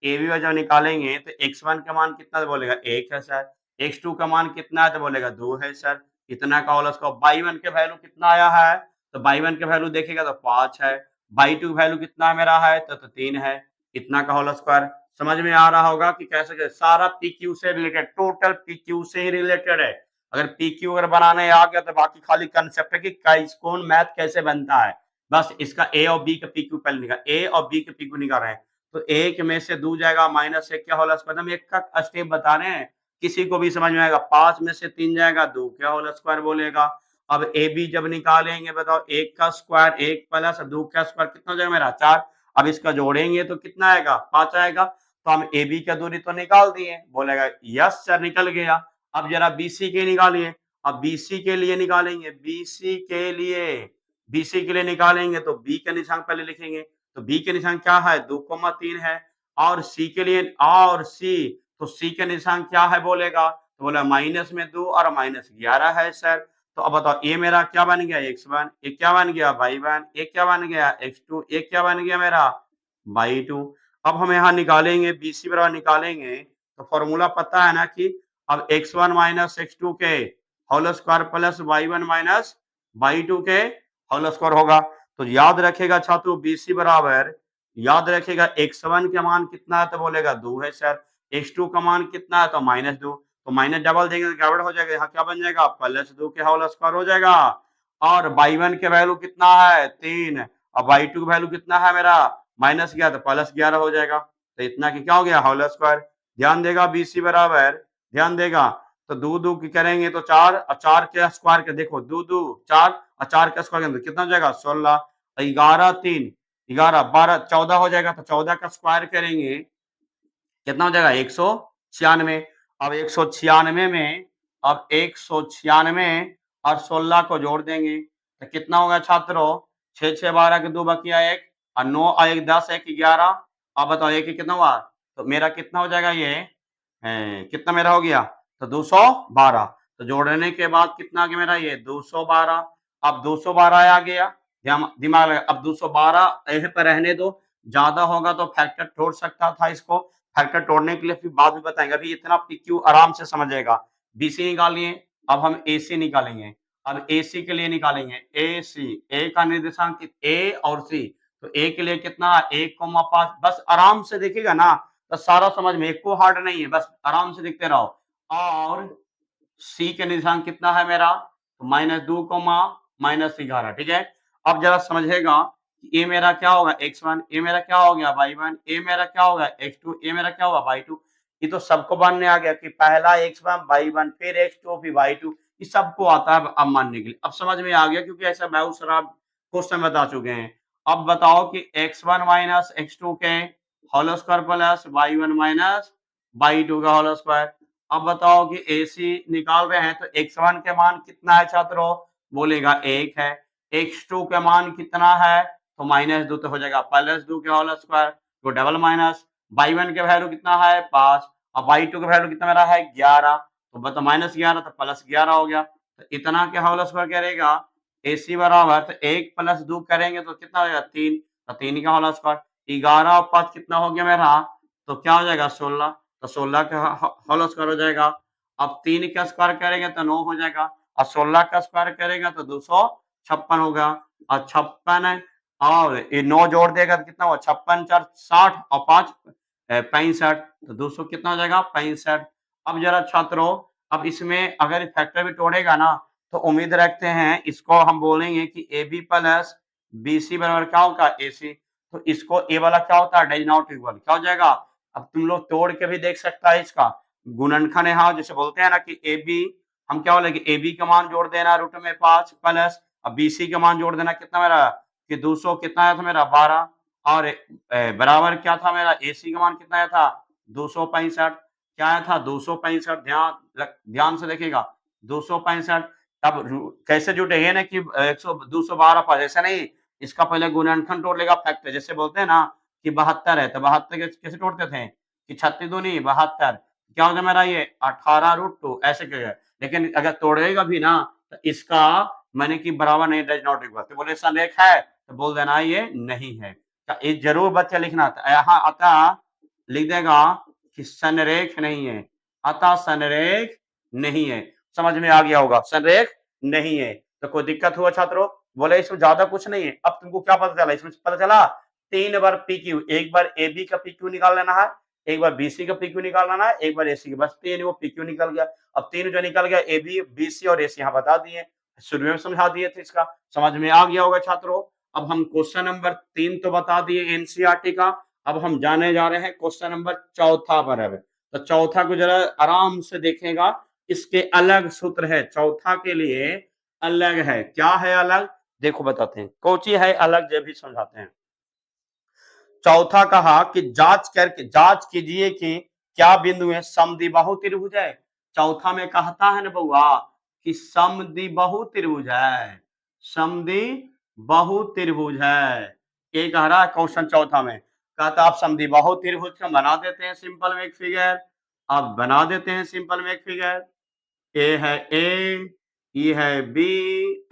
ए बी जब निकालेंगे तो x1 का मान कितना बोलेगा 1 है सर, x2 का मान कितना है तो बोलेगा 2 है सर, इतना का होल स्क्वायर। y1 के वैल्यू कितना आया है तो y1 के वैल्यू देखेगा तो 5 है, y2 वैल्यू कितना मेरा है तो 3 है, इतना का होल स्क्वायर। समझ में आ रहा होगा कि कैसे सारा PQ से रिलेटेड, टोटल PQ से ही रिलेटेड है। अगर PQ अगर बनाने आ गया तो बाकी खाली कंसेप्ट है कि कौन मैथ कैसे बनता है। बस इसका A और B का PQ पहले निकाल, A और B का PQ निकाल रहे हैं तो एक में से 2 जाएगा -1 क्या होल स्क्वायर। हम एक का स्टेप बता रहे हैं, किसी को भी समझ में आएगा। 5 में से 3 जाएगा 2 क्या होल स्क्वायर बोलेगा। अब ए बी जब निकालेंगे बताओ 1 का स्क्वायर 1 प्लस 2 का स्क्वायर कितना हो जाएगा मेरा 4। अब इसका जोड़ेंगे तो कितना आएगा 5 आएगा। तो हम ए बी का दूरी तो निकाल दिए, बोलेगा यस सर निकल गया। अब जरा बी सी के निकालिए। अब बी सी के लिए निकालेंगे, बीसी के लिए निकालेंगे तो बी का निशान पहले लिखेंगे। तो बी के निशान क्या है 2,3 है। और सी के लिए और सी तो सी का निशान क्या है बोलेगा तो बोला -2 और -11 है सर। तो अब बताओ ये मेरा क्या बन गया x1, ये क्या बन गया y1, ये क्या बन गया x2, ये क्या बन गया मेरा y2। अब हम यहाँ निकालेंगे BC बराबर निकालेंगे तो फॉर्मूला पता है ना कि अब x1 माइनस x2 के whole square plus y1 minus y2 के होल स्क्वायर होगा। तो याद रखेगा छात्रों BC बराबर, याद रखेगा x1 का मान कितना है तो बोलेगा 2 है सर, x2 का मान कितना है तो -2, तो माइनस डबल देंगे तो गड़बड़ हो जाएगा, यहाँ क्या बन जाएगा +2 के होल स्क्वायर हो जाएगा। और y1 के वैल्यू कितना है 3, अब y2 का वैल्यू कितना है मेरा -11 तो +11 हो जाएगा। तो इतना की क्या हो गया होल स्क्वायर। ध्यान देगा BC बराबर, ध्यान देगा तो 2 की करेंगे तो 4 और 4 के स्क्वायर के देखो 2 2 4 और 4 के स्क्वायर के अंदर कितना हो जाएगा 16, 11 3 11 12 14 हो जाएगा। तो 14 का स्क्वायर करेंगे कितना हो जाएगा 196। अब 196 में अब 196 और 16 को जोड़ देंगे तो कितना होगा छात्रों 6 6 12 के 2 बकिया 1 और 9 और 1 10 1 11। अब बताओ एक कितना हुआ तो मेरा कितना हो जाएगा ये कितना मेरा हो गया तो 212। तो जोड़ने के बाद कितना आ गया मेरा ये 212। अब 212 आ गया, दिमाग लगा। अब 212 यहीं पर रहने दो, ज्यादा होगा तो फैक्टर तोड़ सकता था इसको। फैक्टर तोड़ने के लिए फिर बाद में बताएंगे, अभी इतना PQ आराम से समझेगा। BC निकालिए, अब हम AC निकालेंगे। अब AC के लिए निकालेंगे AC, A का निर्देशांक A और C। तो A के लिए कितना 1,5, बस आराम से देखिएगा ना तो सारा समझ में, एक को हार्ड नहीं है, बस आराम से देखते रहो। और C के निर्देशांक कितना है मेरा तो -2, -11, ठीक है। अब जरा समझेगा ये मेरा क्या होगा x1, ये मेरा क्या हो गया y1, ये मेरा क्या होगा x2, ये मेरा क्या होगा y2। ये तो सबको मानने आ गया कि पहला x1 y1 फिर x2 फिर y2, ये सबको आता है अब मानने के लिए। अब समझ में आ गया क्योंकि ऐसा बहुत सारा क्वेश्चन बता चुके हैं। अब बताओ कि x1 माइनस x2 के whole square plus y1 minus y2 का होल स्क्वायर। अब बताओ कि AC निकाल रहे हैं तो x1 के मान कितना है छात्रों बोलेगा 1 है, x2 का मान कितना है तो -2 तो हो जाएगा +2 के होल स्क्वायर तो डबल माइनस। y1 के वैल्यू कितना है 5 और y2 का वैल्यू कितना मेरा है 11, तो बता -11 तो +11 हो गया। तो इतना के होल स्क्वायर करेगा AC बराबर तो 1 + 2 करेंगे तो कितना हो जाएगा 3, तो 3 का होल स्क्वायर। 11 और 5 कितना हो गया मेरा तो क्या हो जाएगा 16, तो 16 का होल स्क्वायर हो जाएगा। अब 3 का स्क्वायर करेंगे तो 9 हो जाएगा और 16 का स्क्वायर करेगा तो 256 होगा। और 56 और ये 9 जोड़ देगा तो कितना हुआ 56 4 60 और 5 65, तो 200 कितना हो जाएगा 65। अब जरा छात्रों अब इसमें अगर फैक्टर भी तोड़ेगा ना तो उम्मीद रखते हैं इसको हम बोलेंगे कि AB प्लस BC बराबर क्या होगा AC। तो इसको ए वाला क्या होता है डज नॉट इक्वल क्या हो जाएगा। अब तुम लोग तोड़ के भी देख सकता है इसका गुणनखंड है, हाँ जैसे बोलते हैं ना कि AB हम क्या बोलेंगे AB का मान जोड़ देना रूट में 5 प्लस अब BC का मान जोड़ देना कितना मेरा कि 200 कितना आया था मेरा 12 और बराबर क्या था मेरा AC का मान कितना आया था 265 क्या आया था 265। ध्यान से देखिएगा 265। अब कैसे जुटे ये ना कि 100 212 पास ऐसा नहीं इसका पहले गुणनखंड तोड़ लेगा फैक्टर, जैसे बोलते हैं ना कि 72 है तो 72 कैसे तोड़ते थे कि 36 दूनी 72, क्या होगा मेरा ये 18√2 ऐसे कहेगा। लेकिन अगर तोड़ेगा भी ना तो इसका माने कि बराबर नहीं, डज नॉट इक्वल, तो बोले संरेख है तो बोल देना ये नहीं है। तो ये जरूर बच्चा लिखना था, यहाँ अतः लिख देगा कि संरेख नहीं है, अतः संरेख नहीं है। समझ में आ गया होगा, संरेख नहीं है। तो कोई दिक्कत हुआ छात्रों? बोले इसमें ज्यादा कुछ नहीं है। अब तुमको क्या पता चला? इसमें पता चला 3 बार PQ, एक बार AB का PQ निकाल लेना है, एक बार BC का PQ निकाल लेना है, एक बार AC का, बस 3 वो PQ निकल गया। अब 3 जो निकल गया AB, BC और AC यहाँ बता दिए, शुरू में समझा दिए थे इसका, समझ में आ गया होगा छात्रों। अब हम क्वेश्चन नंबर 3 तो बता दिए एनसीईआरटी का, अब हम जाने जा रहे हैं क्वेश्चन नंबर 4 पर। अब तो चौथा को जरा आराम से देखेगा, इसके अलग सूत्र है, चौथा के लिए अलग है। क्या है अलग? देखो बताते हैं, कोची है अलग, जब भी समझाते हैं। चौथा कहा कि जांच कीजिए कि क्या बिंदु है समद्विबाहु त्रिभुज है। चौथा में कहता है ना बउआ कि समद्विबाहु त्रिभुज है, समद्विबाहु त्रिभुज है, ये कह रहा है क्वेश्चन चौथा में। कहता आप समद्विबाहु त्रिभुज का बना देते हैं सिंपल में एक फिगर, आप बना देते हैं सिंपल में एक फिगर, ए है ए, ये है बी,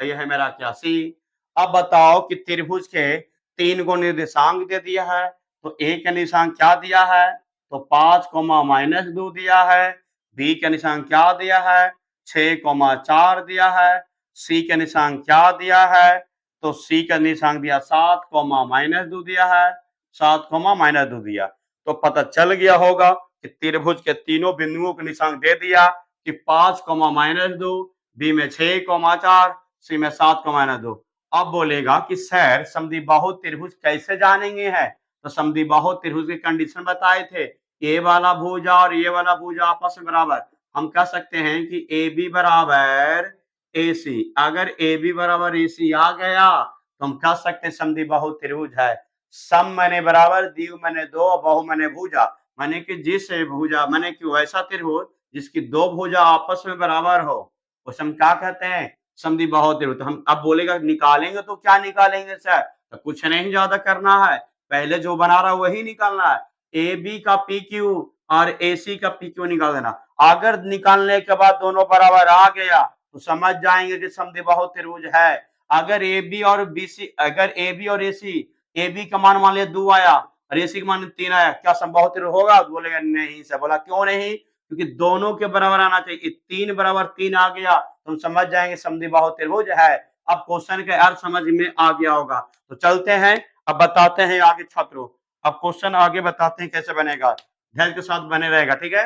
ये है मेरा क्या सी। अब बताओ कि त्रिभुज के 3 को निर्देशांक दे दिया है, तो ए का निशान क्या दिया है? तो 5, -2 दिया है। बी का निशान क्या दिया है? 6, 4 दिया है। सी का निशान क्या दिया है? तो सी का निशान दिया 7, -2 दिया है, 7, -2 दिया। तो पता चल गया होगा कि त्रिभुज के तीनों बिंदुओं का निशान दे दिया कि 5, बी में 6, 4, सी में 7, अब बोलेगा कि सर समद्विबाहु त्रिभुज कैसे जानेंगे है? तो समद्विबाहु त्रिभुज की कंडीशन बताए थे, ए वाला भुजा और ये वाला भुजा आपस में बराबर। हम कह सकते हैं कि ए बी बराबर ए सी, अगर ए बी बराबर ए सी आ गया तो हम कह सकते हैं समद्विबाहु त्रिभुज है। सम माने बराबर, द्विव माने दो, बहु माने भुजा, माने कि जिस भुजा माने कि वैसा त्रिभुज जिसकी दो भुजा आपस में बराबर हो, उसे हम क्या कहते हैं? समद्विबाहु त्रिभुज। तो हम अब बोलेगा निकालेंगे तो क्या निकालेंगे सर? तो कुछ नहीं ज्यादा करना है, पहले जो बना रहा वही निकालना है। ए बी का PQ और AC का PQ निकाल देना। अगर निकालने के बाद दोनों बराबर आ गया तो समझ जाएंगे कि समद्विबाहु त्रिभुज है। अगर AB और BC, अगर AB और AC, AB का मान लिया 2 आया और AC का मान 3 आया, क्या समबाहु त्रिभुज होगा? तो बोलेगा नहीं सर। बोला क्यों नहीं? क्योंकि दोनों के बराबर आना चाहिए। 3 बराबर 3 आ गया तो हम समझ जाएंगे समद्विबाहु त्रिभुज है। अब क्वेश्चन का अर्थ समझ में आ गया होगा, तो चलते हैं अब बताते हैं आगे छात्रों। अब क्वेश्चन आगे बताते हैं कैसे बनेगा, धैर्य के साथ बने रहेगा, ठीक है।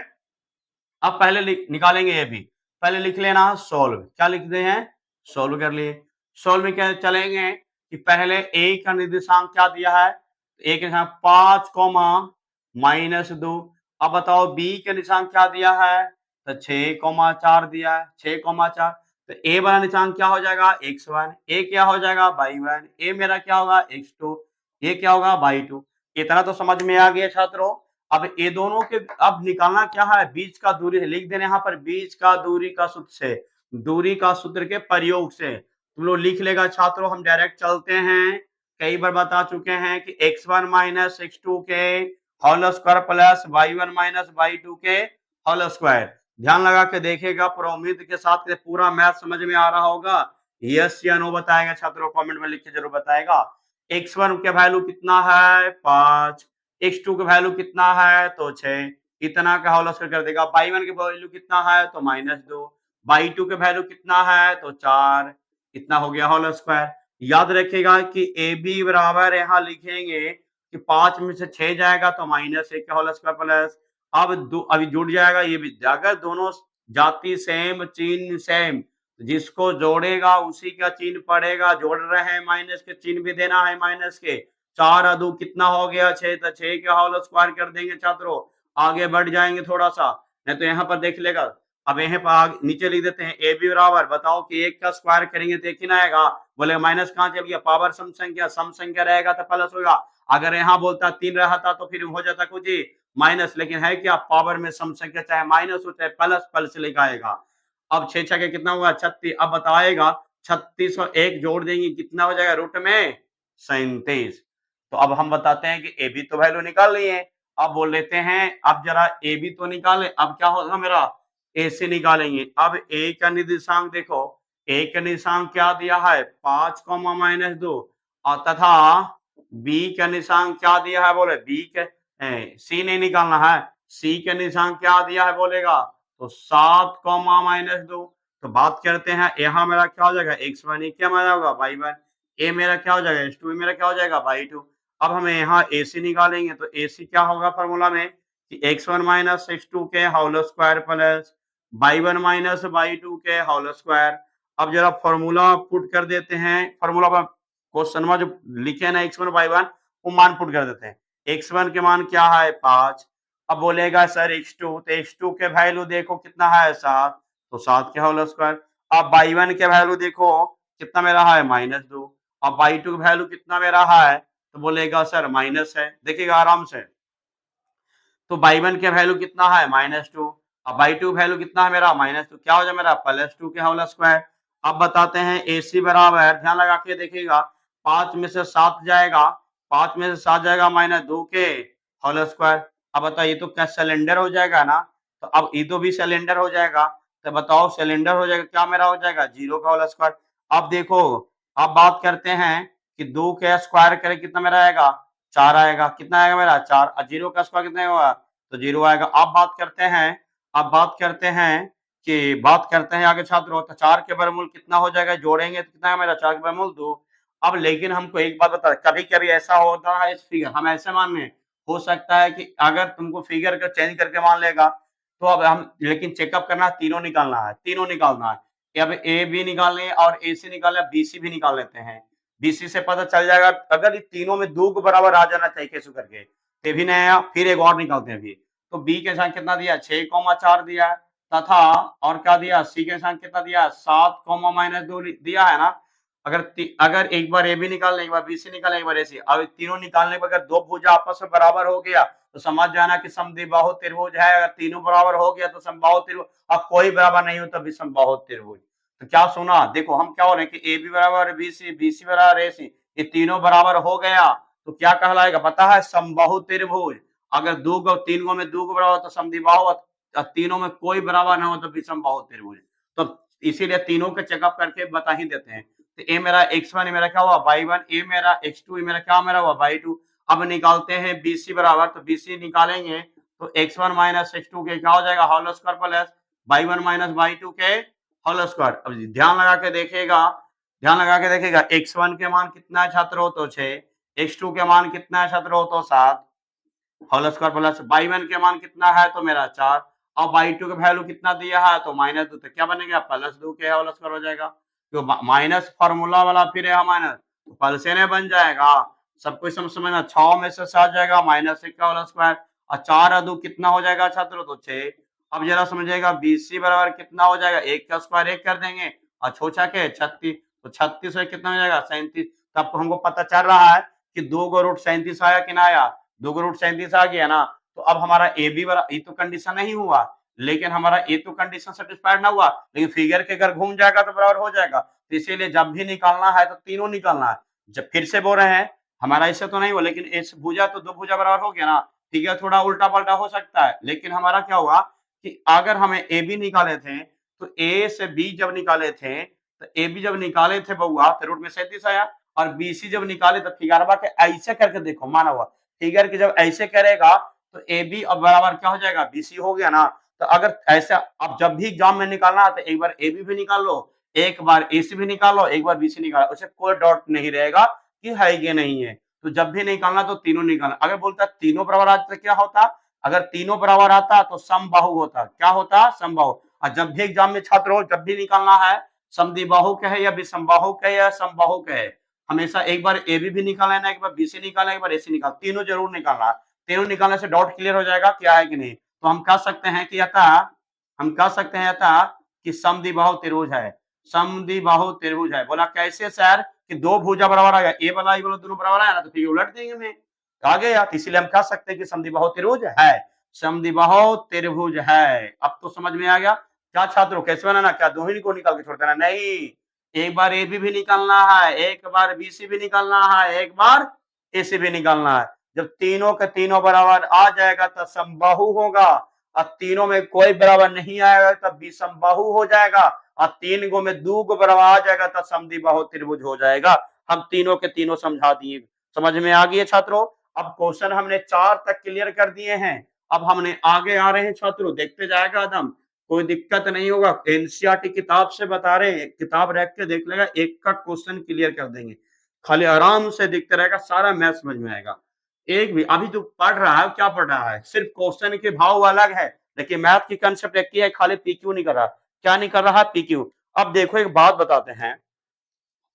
अब पहले निकालेंगे ये भी, पहले लिख लेना सोल्व। क्या लिखते हैं? सोल्व कर लिए। सोल्व में क्या चलेंगे कि पहले ए का निर्देशांक क्या दिया है? ए का निशान 5, -2। अब बताओ बी का निशान क्या दिया है? तो 6, 4 दिया है, 6, 4। तो ए वाला निशान क्या हो जाएगा? x1, ए क्या हो जाएगा? y1, ए मेरा क्या होगा? x2, ये क्या होगा? y2। इतना तो समझ में आ गया छात्रों। अब ये दोनों के अब निकालना क्या है? बीच का दूरी लिख देने यहाँ पर, बीच का दूरी का सूत्र से, दूरी का सूत्र के प्रयोग से तुम लोग लिख लेगा छात्रों। हम डायरेक्ट चलते हैं, कई बार बता चुके हैं कि x1 - x2 के whole square plus y1 - y2 के होल स्क्वायर। ध्यान लगा के देखेगा, उम्मीद के साथ पूरा मैथ समझ में आ रहा होगा। यस या नो बताएगा छात्रों, कमेंट में लिख के जरूर बताएगा। x1 के वैल्यू कितना है? 5, x2 का वैल्यू कितना है? तो 6, इतना का होल स्क्वायर कर देगा। y1 के वैल्यू कितना है? तो -2, y2 के वैल्यू कितना है? तो 4, इतना हो गया होल स्क्वायर। याद रखिएगा कि ए बी बराबर यहाँ लिखेंगे कि 5 में से 6 जाएगा तो -1 का होल स्क्वायर प्लस, अब अभी जुड़ जाएगा ये भी, अगर दोनों जाति सेम चिन्ह सेम, जिसको जोड़ेगा उसी का चिन्ह पड़ेगा। जोड़ रहे हैं माइनस के चिन्ह भी देना है माइनस के। 4 2 कितना हो गया? 6, तो 6 का होल स्क्वायर कर देंगे छात्रों। आगे बढ़ जाएंगे थोड़ा सा, नहीं तो यहाँ पर देख लेगा। अब यहाँ पर नीचे लिख देते हैं ए बी बराबर, बताओ कि 1 का स्क्वायर करेंगे तो 1 ही ना आएगा। बोले माइनस कहाँ चल गया? पावर सम संख्या रहेगा तो प्लस होगा। अगर यहाँ बोलता 3 रहा था तो फिर हो जाता कुछ ही माइनस, लेकिन है क्या? पावर में सम संख्या चाहे माइनस हो चाहे प्लस, प्लस लेकर आएगा। अब 6 6 के कितना हुआ? 36। अब बताएगा 36 और 1 जोड़ देंगे कितना हो जाएगा? रूट में 37। तो अब हम बताते हैं कि ए बी तो वैल्यू निकाल लिए, अब बोल लेते हैं अब जरा ए बी तो निकाले, अब क्या होगा मेरा ए से निकालेंगे। अब ए का निर्देशांक देखो, ए का निर्देशांक क्या दिया है 5,-2 और तथा बी का निर्देशांक क्या दिया है बोले बी के सी नहीं निकालना है, सी का निर्देशांक क्या दिया है बोलेगा तो 7,-2। तो बात करते हैं यहाँ मेरा क्या हो जाएगा x1 क्या मेरा होगा y1, ए मेरा क्या हो जाएगा h2 मेरा क्या हो जाएगा y2। अब हमें यहाँ AC निकालेंगे तो AC क्या होगा फॉर्मूला में कि x1 माइनस x2 के whole square plus y1 minus y2 के होल स्क्वायर। अब जरा फॉर्मूला पुट कर देते हैं, फॉर्मूला पर क्वेश्चन में जो लिखे ना x1 y1 वो मान पुट कर देते हैं। x1 के मान क्या है 5, अब बोलेगा सर x2 तो x2 के वैल्यू देखो कितना है 7, तो 7 के होल स्क्वायर। अब y1 के वैल्यू देखो कितना मेरा है -2, अब y2 का वैल्यू कितना मेरा है तो बोलेगा सर माइनस है, देखिएगा आराम से। तो y1 के वैल्यू कितना है -2, अब y2 वैल्यू कितना है मेरा -2, क्या हो जाए मेरा +2 के होल स्क्वायर। अब बताते हैं AC बराबर, ध्यान लगा के देखिएगा 5 में से 7 जाएगा, 5 में से 7 जाएगा -2 के होल स्क्वायर। अब बताइए तो क्या सिलेंडर हो जाएगा ना, तो अब ये तो भी सिलेंडर हो जाएगा, तो बताओ सिलेंडर हो जाएगा क्या मेरा हो जाएगा 0 का होल स्क्वायर। अब देखो अब बात करते हैं कि 2 के स्क्वायर करें कितना मेरा आएगा 4 आएगा, कितना आएगा मेरा 4 और 0 का स्क्वायर कितना होगा तो 0 आएगा। अब बात करते हैं आगे छात्रों, तो 4 के वर्गमूल कितना हो जाएगा, जोड़ेंगे तो कितना है मेरा 4 के वर्गमूल 2। अब लेकिन हमको एक बात बता, कभी-कभी ऐसा होता है इस फिगर हम ऐसे मान लें, हो सकता है कि अगर तुमको फिगर का चेंज करके मान लेगा तो अब हम लेकिन चेकअप करना है, तीनों निकालना है, तीनों निकालना है। कि अब ए भी निकालने और ए सी निकालना, बी सी भी निकाल लेते हैं। बीसी से पता चल जाएगा अगर तीनों में 2 के बराबर आ जाना चाहिए कैसे करके, ये भी नहीं आया, फिर एक और निकालते हैं अभी। तो बी के साथ कितना दिया 6,4 दिया तथा और क्या दिया सी के साथ कितना दिया 7,-2 दिया है ना। अगर एक बार ए बी निकाल लें, एक बार बी सी निकालें, एक बार ए सी, अब तीनों निकालने पर अगर दो भुजा आपस में बराबर हो गया तो समझ जाना कि समद्विबाहु त्रिभुज है। अगर तीनों बराबर हो गया तो समबाहु त्रिभुज, और कोई बराबर नहीं हो तो भी समबाहु त्रिभुज। तो क्या सुना देखो हम क्या हो रहे हैं कि ए बी बराबर बी सी बराबर ए सी, ये तीनों बराबर हो गया तो क्या कहलाएगा पता है समबाहु त्रिभुज। अगर 2 को 3 को में 2 को बराबर तो समद्विबाहु, तीनों में कोई बराबर ना हो तो विषमबाहु त्रिभुज। तो इसीलिए तीनों के चेकअप करके बता ही देते हैं। तो ए मेरा x1 मेरा क्या हुआ y1, ए मेरा x2 मेरा क्या मेरा हुआ y2। अब निकालते हैं BC बराबर, तो BC निकालेंगे तो x1 माइनस x2 के क्या हो जाएगा whole square plus y1 minus y2 के होल स्क्वायर। अब ध्यान लगा के देखिएगा x1 के मान कितना है छात्र हो तो 6, x2 के मान कितना है छात्र हो तो 7 होल स्क्वायर प्लस y1 के मान कितना है तो मेरा 4, अब y2 का वैल्यू कितना दिया है तो -2, तो क्या बनेगा +2 के होल स्क्वायर हो जाएगा। तो माइनस फार्मूला वाला फिर है माइनस तो प्लस ने बन जाएगा। सब कुछ समझना 6 में से 7 जाएगा -1 का होल स्क्वायर और 4 और 2 कितना हो जाएगा छात्रों तो 6। अब जरा समझिएगा BC बराबर कितना हो जाएगा 1 का स्क्वायर 1 कर देंगे और छोटा के 36, तो 36 से कितना हो जाएगा 37। तब तो हमको पता चल रहा है कि 2 को रूट 37 आया कि ना आया, 2 को रूट 37 आ गया ना। तो अब हमारा ए बी बरा ये तो कंडीशन नहीं हुआ, लेकिन हमारा ये तो कंडीशन सेटिस्फाइड ना हुआ, लेकिन फिगर के अगर घूम जाएगा तो बराबर हो जाएगा। तो इसीलिए जब भी निकालना है तो तीनों निकालना है। जब फिर से बोल रहे हैं हमारा ऐसे तो नहीं हुआ, लेकिन इस भुजा तो 2 भुजा बराबर हो गया ना। फिगर थोड़ा उल्टा पलटा हो सकता है, लेकिन हमारा क्या हुआ कि अगर हमें ए बी निकाले थे तो ए से बी जब निकाले थे तो ए बी जब निकाले थे बउआ तो रूट में 37 आया, और बीसी जब निकाले तो फिगरवा के ऐसे करके देखो माना हुआ फिगर की जब ऐसे करेगा तो ए बी अब बराबर क्या हो जाएगा बीसी हो गया ना। तो अगर ऐसा अब जब भी एग्जाम में निकालना है तो एक बार ए बी भी निकाल लो, एक बार ए सी भी निकाल लो, एक बार बी सी निकालो, उसे कोई डाउट नहीं रहेगा कि है ये नहीं है। तो जब भी निकालना तो तीनों निकालना। अगर बोलता तीनों बराबर आता तो क्या होता, अगर तीनों बराबर आता तो समबाहु होता, क्या होता समबाहु। और जब भी एग्जाम में छात्र हो जब भी निकालना है समद्विबाहु कहे या विषमबाहु कहे या समबाहु कहे, हमेशा एक बार ए बी भी निकालना है, एक बार बी सी निकालना है, एक बार ए सी निकालना, तीनों जरूर निकालना। तीनों निकालने से डाउट क्लियर हो जाएगा क्या है कि नहीं। तो हम कह सकते हैं कि कि समद्विबाहु त्रिभुज है, समद्विबाहु त्रिभुज है। बोला कैसे सर कि 2 भुजा बराबर आ गया, ए वाला दोनों बराबर आया ना तो फिर उलट देंगे हमें, आ गया। तो इसलिए हम कह सकते हैं कि समद्विबाहु त्रिभुज है, समद्विबाहु त्रिभुज है। अब तो समझ में आ गया क्या छात्रों कैसे बनाना, क्या दो ही को निकाल के छोड़ देना नहीं, एक बार ए बी भी निकालना है, एक बार बी सी भी निकालना है, एक बार ए सी भी निकालना है। जब तीनों के तीनों बराबर आ जाएगा तो समबाहु होगा, और तीनों में कोई बराबर नहीं आएगा तब विषमबाहु हो जाएगा, और तीन गो में दो गो बराबर आ जाएगा तो समद्विबाहु त्रिभुज हो जाएगा। हम तीनों के तीनों समझा दिए, समझ में आ गई छात्रों। अब क्वेश्चन हमने 4 तक क्लियर कर दिए हैं। अब हमने आगे आ रहे हैं छात्रों, देखते जाएगा एकदम, कोई दिक्कत नहीं होगा। एनसीईआरटी किताब से बता रहे हैं, किताब रख के देख लेगा, एक का क्वेश्चन क्लियर कर देंगे। खाली आराम से दिखते रहेगा, सारा मैथ समझ में आएगा। एक भी अभी जो पढ़ रहा है क्या पढ़ रहा है, सिर्फ क्वेश्चन के भाव अलग है, लेकिन मैथ की कंसेप्ट एक ही है, खाली पीक्यू नहीं कर रहा। क्या नहीं कर रहा है? पीक्यू। अब देखो एक बात बताते हैं,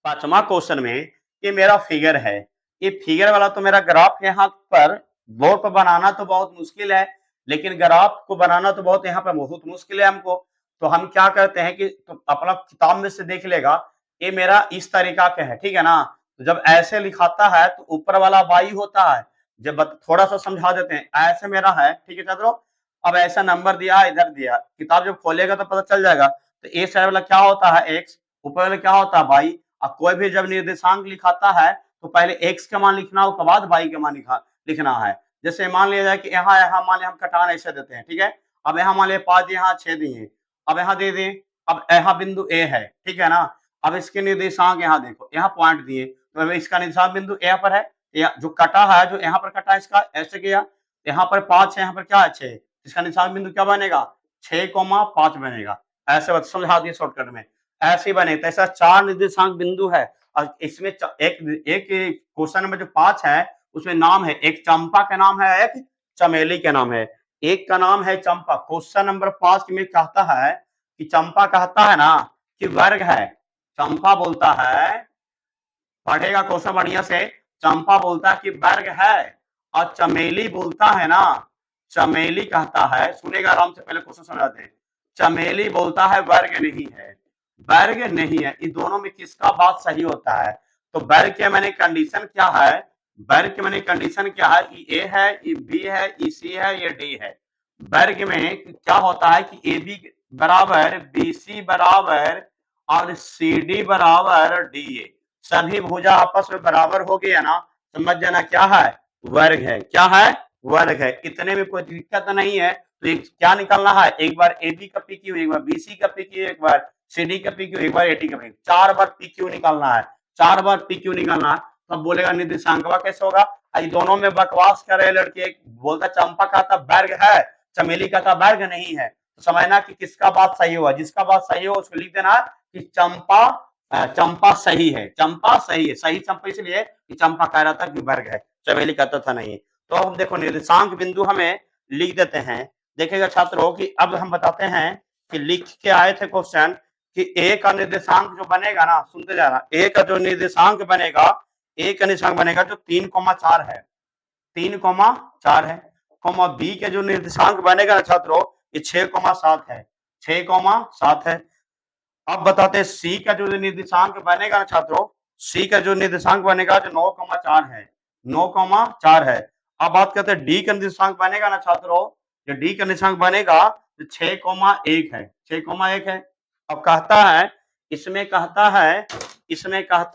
5वां क्वेश्चन में ये मेरा फिगर है, ये फिगर वाला तो मेरा ग्राफ यहाँ पर बोर्ड पर बनाना तो बहुत मुश्किल है, लेकिन ग्राफ को बनाना तो बहुत यहाँ पर बहुत मुश्किल है हमको। तो हम क्या करते हैं कि तो अपना किताब में से देख लेगा, ये मेरा इस तरीका के है, ठीक है ना। तो जब ऐसे लिखाता है तो ऊपर वाला y होता है। जब थोड़ा सा समझा देते हैं, ऐसे मेरा है, ठीक है छात्रों। अब ऐसा नंबर दिया, इधर दिया, किताब जब खोलेगा तो पता चल जाएगा। तो ए साइड वाला क्या होता है x, ऊपर वाला क्या होता है y। अब कोई भी जब निर्देशांक लिखाता है तो पहले x का मान लिखना, उसके बाद y का मान लिखना है। जैसे मान लिया जाए कि यहाँ यहाँ मान लिया हम कटान ऐसे देते हैं, ठीक है। अब यहाँ मान लिया 5 यहाँ 6 दिए, अब यहाँ दे दें, अब यहाँ बिंदु ए है, ठीक है ना। अब इसके निर्देशांक यहाँ देखो, यहाँ पॉइंट दिए, तो इसका निर्देशांक बिंदु ए पर है। जो कटा है, जो यहाँ पर कटा है, इसका ऐसे किया, यहाँ पर 5 है, यहाँ पर क्या है 6, इसका निर्देशांक बिंदु क्या बनेगा 6,5 बनेगा। ऐसे समझा दिए शॉर्टकट में, ऐसे ही बनेगा। ऐसा 4 निर्देशांक बिंदु है, और इसमें एक क्वेश्चन नंबर जो 5 है उसमें नाम है, एक चंपा का नाम है, एक चमेली का नाम है। एक का नाम है चंपा। क्वेश्चन नंबर 5 में कहता है कि चंपा कहता है ना कि वर्ग है, चंपा बोलता है, पढ़ेगा क्वेश्चन बढ़िया से, चंपा बोलता है कि वर्ग है, और चमेली बोलता है ना, चमेली कहता है, सुनेगा आराम से, पहले क्वेश्चन समझाते हैं। चमेली बोलता है वर्ग नहीं है, वर्ग नहीं है। इन दोनों में किसका बात सही होता है? तो वर्ग के मैंने कंडीशन क्या है, वर्ग के मैंने कंडीशन क्या है, ये ए है, ये बी है, ये सी है, ये डी है। वर्ग में क्या होता है कि ए बी बराबर, बी सी बराबर, और सी डी बराबर डी ए। सभी भुजा आपस में बराबर हो गया ना, समझ जाना क्या है, वर्ग है। क्या है? वर्ग है। इतने में कोई दिक्कत नहीं है। तो क्या निकालना है, एक बार ए बी का पी क्यू, एक बार बी सी का पी क्यू, एक बार सी डी का पी क्यू, एक बार ए टी का पी क्यू, 4 बार पी क्यू निकालना है, 4 बार पी क्यू निकालना है। तब बोलेगा निर्देशांकवा कैसे होगा। दोनों में बकवास कर रहे लड़के, एक बोलता चंपा का था वर्ग है, चमेली का था वर्ग नहीं है। तो समझना कि किसका बात सही हुआ, जिसका बात सही हो उसको लिख देना कि चंपा सही है, चंपा सही है। सही चंपा इसलिए कि चंपा कह रहा था कि वर्ग है, चमेली कहता था नहीं। तो हम देखो निर्देशांक बिंदु हमें लिख देते हैं। देखेगा छात्रों कि अब हम बताते हैं कि लिख के आए थे क्वेश्चन कि ए का निर्देशांक जो बनेगा ना, सुनते जाना, ए का जो निर्देशांक बनेगा, ए का निर्देशांक बनेगा जो 3,4 है, 3,4 है, कॉमा बी के जो निर्देशांक बनेगा ना छात्रों, ये 6,7 है, 6,7 है। अब बताते हैं सी का जो निर्देशांक बनेगा ना छात्रों, सी का जो निर्देशांक बनेगा जो 9,4 है, 9,4 है। अब बात करते हैं डी का निर्देशांक बनेगा ना छात्रों, जो डी का निर्देशांक बनेगा तो 6,1 है, 6,1 है। अब कहता है, इसमें कहता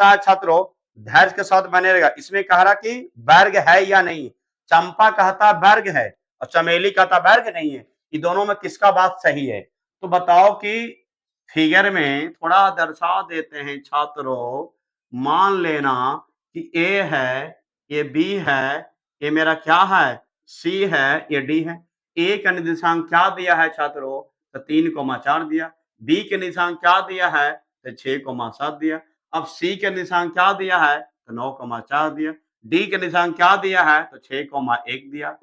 है छात्रों, धैर्य के साथ बने रहेगा। इसमें कह रहा कि वर्ग है या नहीं, चंपा कहता वर्ग है और चमेली कहता वर्ग नहीं है। ये दोनों में किसका बात सही है? तो बताओ कि फिगर में थोड़ा दर्शा देते हैं छात्रों। मान लेना कि ए है, ये बी है, ये मेरा क्या है सी है, ये डी है। ए का निर्देशांक क्या दिया है छात्रों? तो 3,4 दिया। बी के निर्देशांक क्या दिया है? तो 6,7 दिया। अब सी के निर्देशांक क्या दिया है? तो 9,4 दिया। डी के निर्देशांक क्या दिया है? तो 6,1 दिया।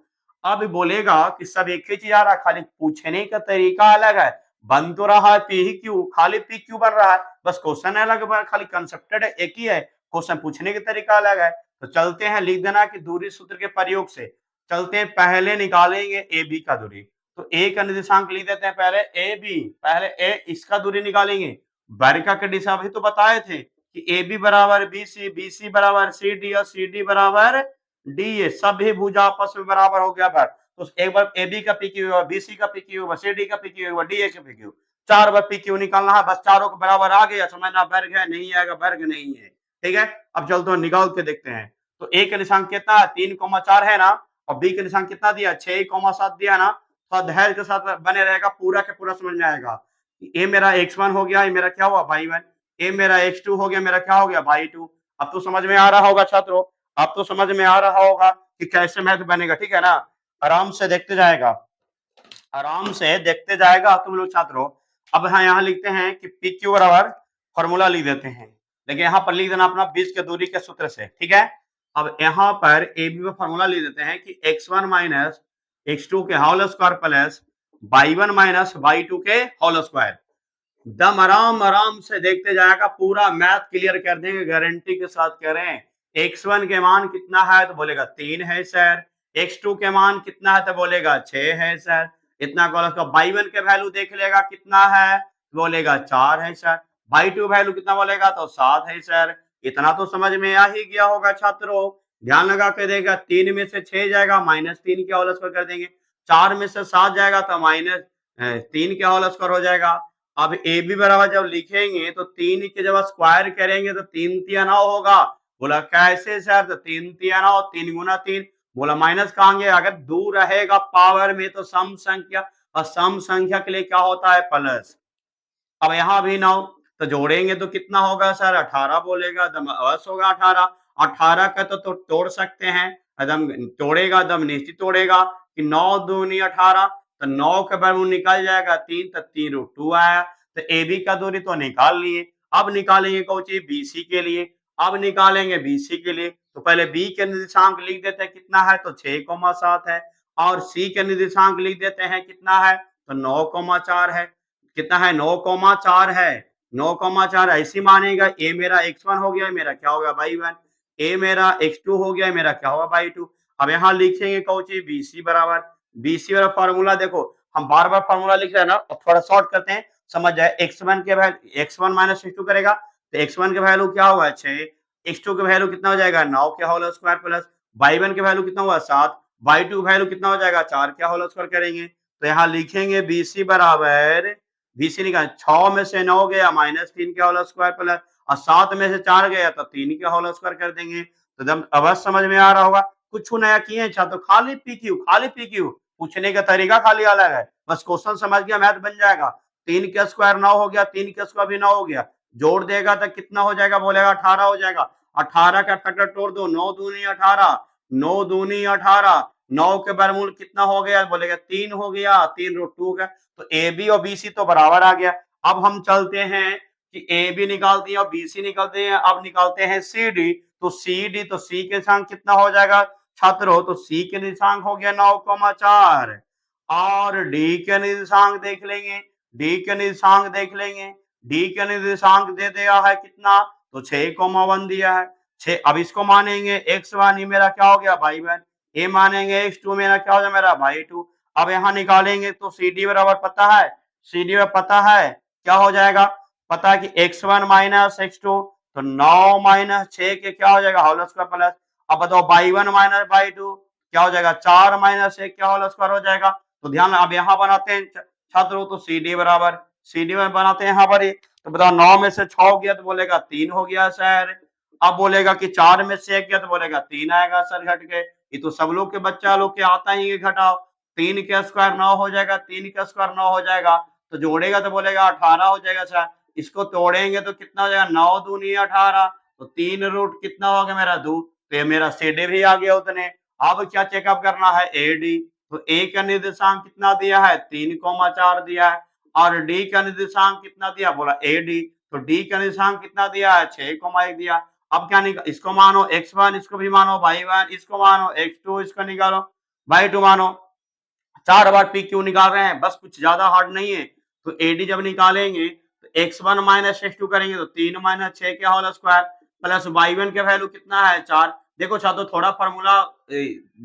अब बोलेगा कि सब एक ही चीज आ रहा है, खाली पूछने का तरीका अलग है। बन तो रहा है पी ही क्यू, खाली पी क्यू बन रहा है, बस क्वेश्चन अलग है, खाली कंसेप्टेड एक ही है, क्वेश्चन पूछने का तरीका अलग है। तो चलते हैं, लिख देना कि दूरी सूत्र के प्रयोग से चलते हैं। पहले निकालेंगे ए बी का दूरी, तो ए का निर्देशांक लिख देते हैं पहले ए बी, पहले ए इसका दूरी निकालेंगे। वर्ग के दिशा भी तो बताए थे कि ए बी बराबर बी सी बराबर सी डी और सी डी बराबर डी ए। सभी भुजा आपस में बराबर हो गया। तो एक बार ए बी का पी क्यू, बी सी का पी क्यू, सी डी का पी क्यू, डी ए का पी क्यू। 4 बार पी क्यू निकालना है, बस चारों को बराबर आ गया, समझना वर्ग है, नहीं आएगा वर्ग नहीं है। ठीक है, अब चलते हैं निकाल के देखते हैं। तो ए का निशान कितना है 3,4 है ना, और बी का निशान कितना दिया 6,7 दिया ना, तो धैर्य के साथ बने रहेगा, पूरा के पूरा समझ में आएगा। ए मेरा x1 हो गया, ये मेरा क्या हुआ y1, ए मेरा x2 हो गया, मेरा क्या हो गया y2। अब तो समझ में आ रहा होगा छात्रों, अब तो समझ में आ रहा होगा कि कैसे मैथ बनेगा। ठीक है ना, आराम से देखते जाएगा, आराम से देखते जाएगा तुम लोग छात्रों। अब यहाँ लिखते हैं कि पी क्यू बराबर फॉर्मूला लिख देते हैं, लेकिन यहाँ पर लिख देना अपना बीच के दूरी के सूत्र से। ठीक है, अब यहाँ पर ए बी में फॉर्मूला लिख देते हैं कि x1 माइनस x2 के whole square plus y1 minus y2 के होल स्क्वायर। दम आराम आराम से देखते जाएगा, पूरा मैथ क्लियर कर देंगे, गारंटी के साथ कह रहे हैं। x1 के मान कितना है तो बोलेगा 3 है सर, x2 के मान कितना है तो बोलेगा 6 है सर, इतना कॉल y1 के वैल्यू देख लेगा कितना है बोलेगा 4 है सर, y2 वैल्यू कितना बोलेगा तो 7 है सर। इतना तो समझ में आ ही गया होगा छात्रों, ध्यान लगा के देगा। 3 में से 6 जाएगा -3 के होल स्क्वायर कर देंगे, 4 में से 7 जाएगा तो -3 के होल स्क्वायर हो जाएगा। अब ए बी बराबर जब लिखेंगे तो 3 के जब स्क्वायर करेंगे तो 3 तिया 9 होगा। बोला कैसे सर, तो 3 तिया 9, 3 गुना 3। बोला माइनस कहाँ गया, अगर दूर रहेगा पावर में तो सम संख्या, और सम संख्या के लिए क्या होता है प्लस। अब यहाँ भी 9, तो जोड़ेंगे तो कितना होगा सर 18 बोलेगा, दम अवश्य होगा 18। 18 का तो तोड़ सकते हैं, एकदम तोड़ेगा, दम निश्चित तोड़ेगा कि 9 दूनी 18, तो 9 के वर्गमूल निकल जाएगा 3, तो 3√2 आया। तो ए बी का दूरी तो निकाल लिए, अब निकालेंगे कौन सी बीसी के लिए। अब निकालेंगे बीसी के लिए, तो पहले बी के निर्देशांक लिख देते हैं कितना है तो 6,7 है, और सी के निर्देशांक लिख देते हैं कितना है तो 9,4 है। कितना है 9,4 है, 9,4 ऐसी मानेगा। ए मेरा x1 हो गया, मेरा क्या हो गया y1, ए मेरा x2 हो गया, मेरा क्या होगा y2। अब यहाँ लिखेंगे कौची बीसी बराबर, बीसी वाला फॉर्मूला देखो, हम बार बार फॉर्मूला लिख रहे हैं ना, और थोड़ा शॉर्ट करते हैं, समझ जाए। x1 के वैल्यू x1 माइनस x2 करेगा तो x1 के वैल्यू क्या होगा 6, x2 के वैल्यू कितना हो जाएगा 9 के होल स्क्वायर प्लस y1 के वैल्यू कितना हुआ 7, y2 वैल्यू कितना हो जाएगा 4 के होल स्क्वायर करेंगे। तो यहाँ लिखेंगे बीसी बराबर, बीसी निकाल 6 में से 9 गया -3 के होल स्क्वायर प्लस, और 7 में से 4 गया तो 3 के होल स्क्वायर कर देंगे। तो एकदम अवश्य समझ में आ रहा होगा, कुछ नया किए हैं छात्र, खाली पीक्यू, खाली पीक्यू पूछने का तरीका खाली अलग है, बस क्वेश्चन समझ गया मैथ बन जाएगा। 3 के स्क्वायर 9 हो गया, 3 के स्क्वायर भी 9 हो गया, जोड़ देगा तो कितना हो जाएगा बोलेगा 18 हो जाएगा। 18 का फैक्टर तोड़ दो, 9 दूनी 18, 9 दूनी 18, 9 के वर्गमूल कितना हो गया बोलेगा 3 हो गया, 3√2 का। तो ए बी और बीसी तो बराबर आ गया। अब हम चलते हैं कि ए बी निकालते हैं और बीसी निकालते हैं, अब निकालते हैं सी डी। तो सी डी, तो सी के निशांक कितना हो जाएगा छात्रों, तो सी के निशांक हो गया 9,4, और डी के निर्देशांक देख लेंगे, डी के निर्देशांक देख लेंगे, डी के निर्देशांक दे दिया है कितना तो 6,1 दिया है 6। अब इसको मानेंगे x1, ये मेरा क्या हो गया y1, ये मानेंगे x2, मेरा क्या हो गया मेरा y2। अब यहाँ निकालेंगे तो सी डी बराबर पता है, सी डी में पता है क्या हो जाएगा, पता है कि x1 माइनस x2, तो 9 माइनस 6 के क्या हो जाएगा होल स्क्वायर प्लस। अब बताओ y1 माइनस y2 क्या हो जाएगा 4 माइनस 1 क्या होल स्क्वायर हो जाएगा। तो ध्यान अब यहाँ बनाते हैं छात्रों, तो सी डी बराबर, सी डी में बनाते हैं यहाँ पर ही, तो बताओ 9 में से 6 हो गया तो बोलेगा 3 हो गया सर। अब बोलेगा कि 4 में से 1 गया तो बोलेगा 3 आएगा सर घट के। ये तो सब लोग के बच्चा लोग के आता ही घटाओ, 3 के स्क्वायर 9 हो जाएगा, 3 का स्क्वायर 9 हो जाएगा, तो जोड़ेगा तो बोलेगा 18 हो जाएगा सर। इसको तोड़ेंगे तो कितना हो जाएगा 9 दूनी 18, तो 3 रूट कितना हो गया मेरा 2, तो ये मेरा सी डी भी आ गया उतने। अब क्या चेकअप करना है ए डी, तो ए का निर्देशांक कितना दिया है 3,4 दिया है, और डी का निर्देशांक कितना दिया बोला ए डी, तो डी का निर्देशांक कितना दिया है 6,1 दिया। अब क्या निकाल, इसको मानो x1, इसको भी मानो y1, इसको मानो x2, इसको निकालो y2 मानो। 4 बार पी क्यू निकाल रहे हैं, बस कुछ ज्यादा हार्ड नहीं है। तो एडी जब निकालेंगे तो x1 माइनस x2 करेंगे तो 3 माइनस 6 के होल स्क्वायर प्लस y1 के वैल्यू कितना है 4। देखो छात्रों थोड़ा फॉर्मूला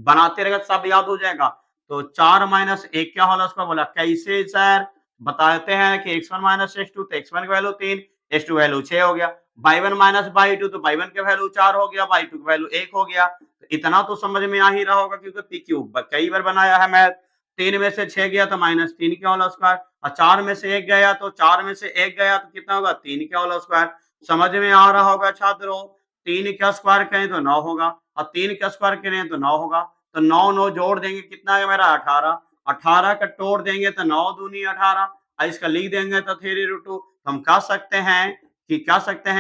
बनाते रहेगा सब याद हो जाएगा। तो 4 माइनस 1 क्या होल स्क्वायर बोला, कैसे सर बताते हैं कि x1 माइनस x2, तो x1 की वैल्यू 3, x2 वैल्यू 6 हो गया, y1 माइनस y2, तो y1 के वैल्यू 4 हो गया, y2 की वैल्यू 1 हो गया। तो इतना तो समझ में आ ही रहा होगा क्योंकि पीक्यू कई बार बनाया है मैथ। 3 में से 6 गया तो -3 का होल स्क्वायर, और 4 में से 1 गया तो 4 में से 1 गया तो कितना होगा 3 का होल स्क्वायर। समझ में आ रहा होगा छात्रों। 3 का स्क्वायर करें तो 9 होगा, और 3 का स्क्वायर करें तो 9 होगा। तो 9 9 जोड़ देंगे कितना है मेरा 18, 18 का तोड़ देंगे तो 9 दूनी 18, और इसका लिख देंगे तो 3√2। तो हम कह सकते हैं